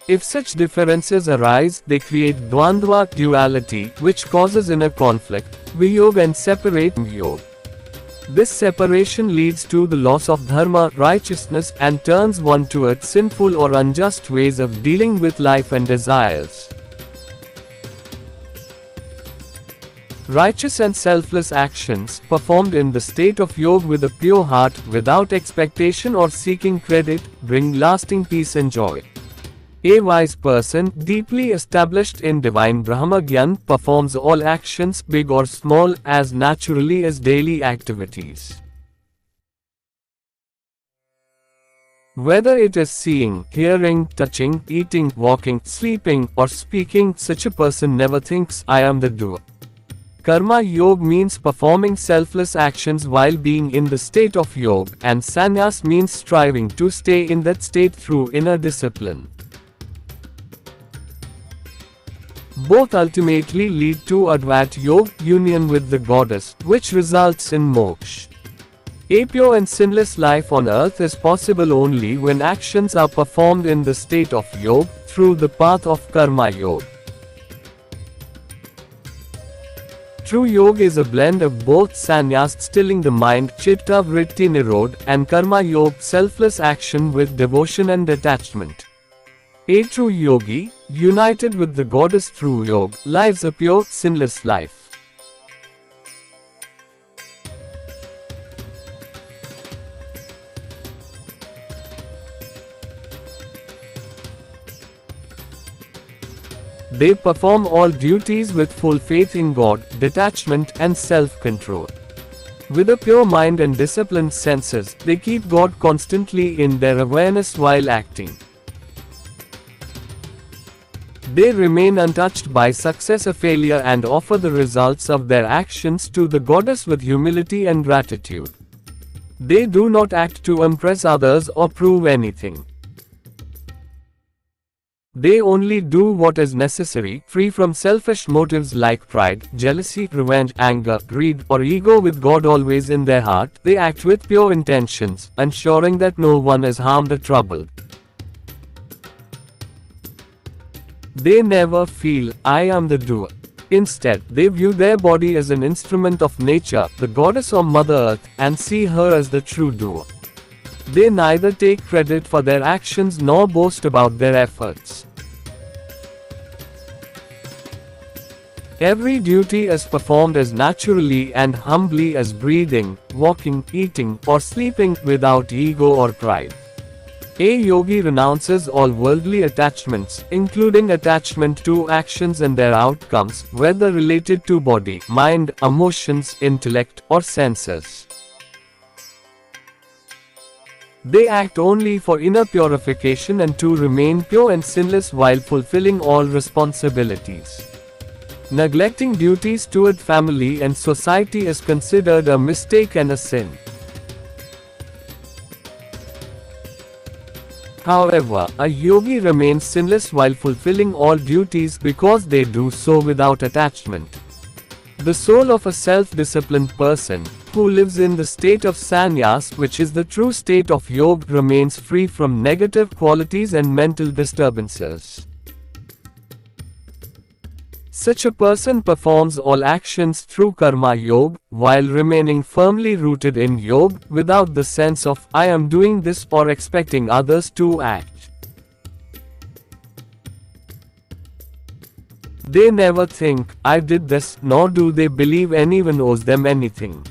If such differences arise, they create dvandva, duality, which causes inner conflict, viyoga, and separate yoga. This separation leads to the loss of dharma, righteousness, and turns one towards sinful or unjust ways of dealing with life and desires. Righteous and selfless actions, performed in the state of yoga with a pure heart, without expectation or seeking credit, bring lasting peace and joy. A wise person, deeply established in divine Brahma Gyan, performs all actions, big or small, as naturally as daily activities. Whether it is seeing, hearing, touching, eating, walking, sleeping, or speaking, such a person never thinks, "I am the doer." Karma yoga means performing selfless actions while being in the state of yoga, and sannyas means striving to stay in that state through inner discipline. Both ultimately lead to Advaita Yoga, union with the goddess, which results in moksha. A pure and sinless life on earth is possible only when actions are performed in the state of yoga, through the path of karma yoga. True yoga is a blend of both sannyas, stilling the mind, chitta vritti nirodha, and karma yoga, selfless action with devotion and detachment. A true yogi, united with the goddess through yoga, lives a pure, sinless life. They perform all duties with full faith in God, detachment, and self-control. With a pure mind and disciplined senses, they keep God constantly in their awareness while acting. They remain untouched by success or failure and offer the results of their actions to the goddess with humility and gratitude. They do not act to impress others or prove anything. They only do what is necessary, free from selfish motives like pride, jealousy, revenge, anger, greed, or ego. With God always in their heart, they act with pure intentions, ensuring that no one is harmed or troubled. They never feel, "I am the doer." Instead, they view their body as an instrument of nature, the goddess or Mother Earth, and see her as the true doer. They neither take credit for their actions nor boast about their efforts. Every duty is performed as naturally and humbly as breathing, walking, eating, or sleeping, without ego or pride. A yogi renounces all worldly attachments, including attachment to actions and their outcomes, whether related to body, mind, emotions, intellect, or senses. They act only for inner purification and to remain pure and sinless while fulfilling all responsibilities. Neglecting duties toward family and society is considered a mistake and a sin. However, a yogi remains sinless while fulfilling all duties because they do so without attachment. The soul of a self-disciplined person, who lives in the state of sannyas, which is the true state of yoga, remains free from negative qualities and mental disturbances. Such a person performs all actions through karma yoga, while remaining firmly rooted in yoga, without the sense of "I am doing this" or expecting others to act. They never think, "I did this," nor do they believe anyone owes them anything.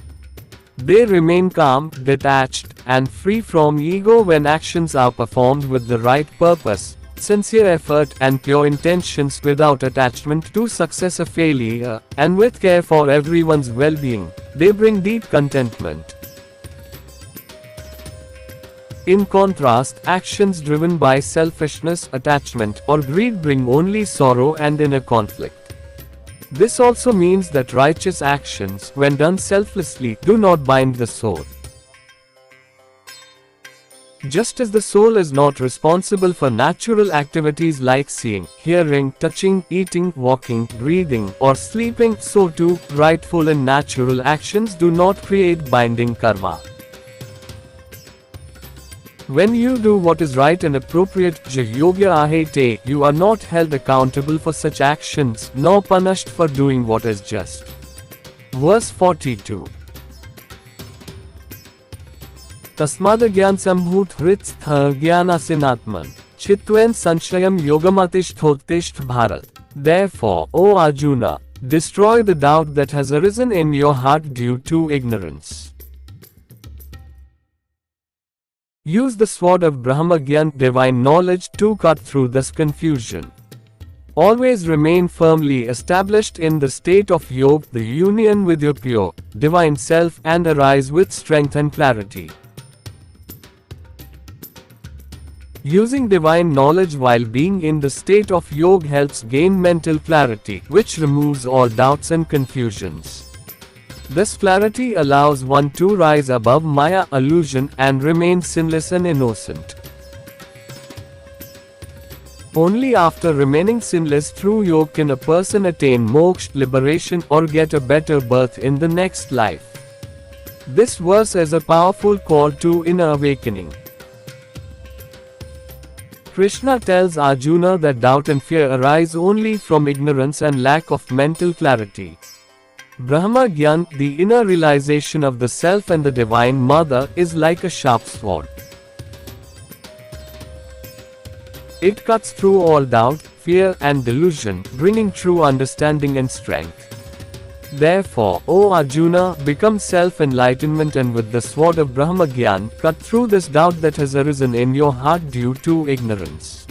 They remain calm, detached, and free from ego when actions are performed with the right purpose, sincere effort, and pure intentions, without attachment to success or failure, and with care for everyone's well-being. They bring deep contentment. In contrast, actions driven by selfishness, attachment, or greed bring only sorrow and inner conflict. This also means that righteous actions, when done selflessly, do not bind the soul. Just as the soul is not responsible for natural activities like seeing, hearing, touching, eating, walking, breathing, or sleeping, so too, rightful and natural actions do not create binding karma. When you do what is right and appropriate, Jayogya Ahete, you are not held accountable for such actions, nor punished for doing what is just. Verse 42. Tasmadagyan sambhut hritstha gyanasinatman, chitwen sanshayam yogamatishthottisht bharat. Therefore, O Arjuna, destroy the doubt that has arisen in your heart due to ignorance. Use the sword of Brahmagyan, divine knowledge, to cut through this confusion. Always remain firmly established in the state of yoga, the union with your pure, divine self, and arise with strength and clarity. Using divine knowledge while being in the state of yoga helps gain mental clarity, which removes all doubts and confusions. This clarity allows one to rise above Maya illusion and remain sinless and innocent. Only after remaining sinless through yoga can a person attain moksha, liberation, or get a better birth in the next life. This verse is a powerful call to inner awakening. Krishna tells Arjuna that doubt and fear arise only from ignorance and lack of mental clarity. Brahma Gyan, the inner realization of the self and the Divine Mother, is like a sharp sword. It cuts through all doubt, fear, and delusion, bringing true understanding and strength. Therefore, O Arjuna, become self-enlightenment and with the sword of Brahma Gyan, cut through this doubt that has arisen in your heart due to ignorance.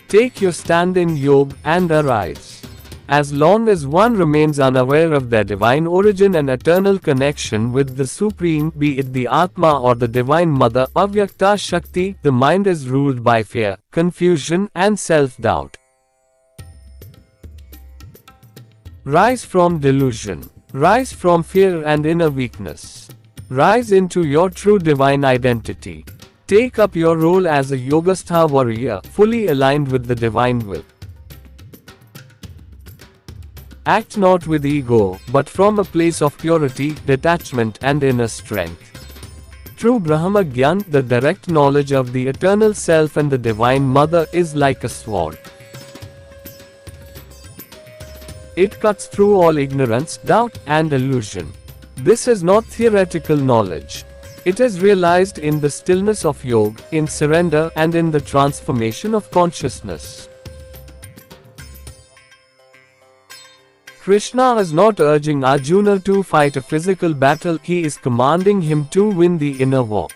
Take your stand in yoga and arise. As long as one remains unaware of their divine origin and eternal connection with the Supreme, be it the Atma or the Divine Mother, Avyakta Shakti, the mind is ruled by fear, confusion, and self-doubt. Rise from delusion. Rise from fear and inner weakness. Rise into your true divine identity. Take up your role as a Yogastha warrior, fully aligned with the divine will. Act not with ego, but from a place of purity, detachment, and inner strength. True Brahma Gyan, the direct knowledge of the eternal self and the Divine Mother, is like a sword. It cuts through all ignorance, doubt, and illusion. This is not theoretical knowledge. It is realized in the stillness of yoga, in surrender, and in the transformation of consciousness. Krishna is not urging Arjuna to fight a physical battle, he is commanding him to win the inner war.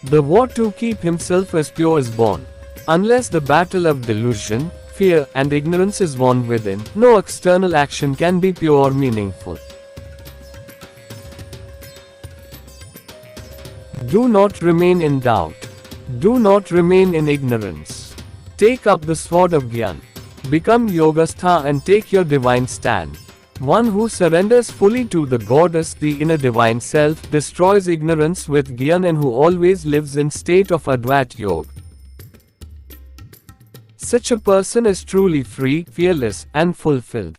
The war to keep himself as pure is born. Unless the battle of delusion, fear, and ignorance is won within, no external action can be pure or meaningful. Do not remain in doubt. Do not remain in ignorance. Take up the sword of Gyan. Become Yogastha and take your divine stand. One who surrenders fully to the goddess, the inner divine self, destroys ignorance with Gyan and who always lives in state of Advait Yoga. Such a person is truly free, fearless, and fulfilled.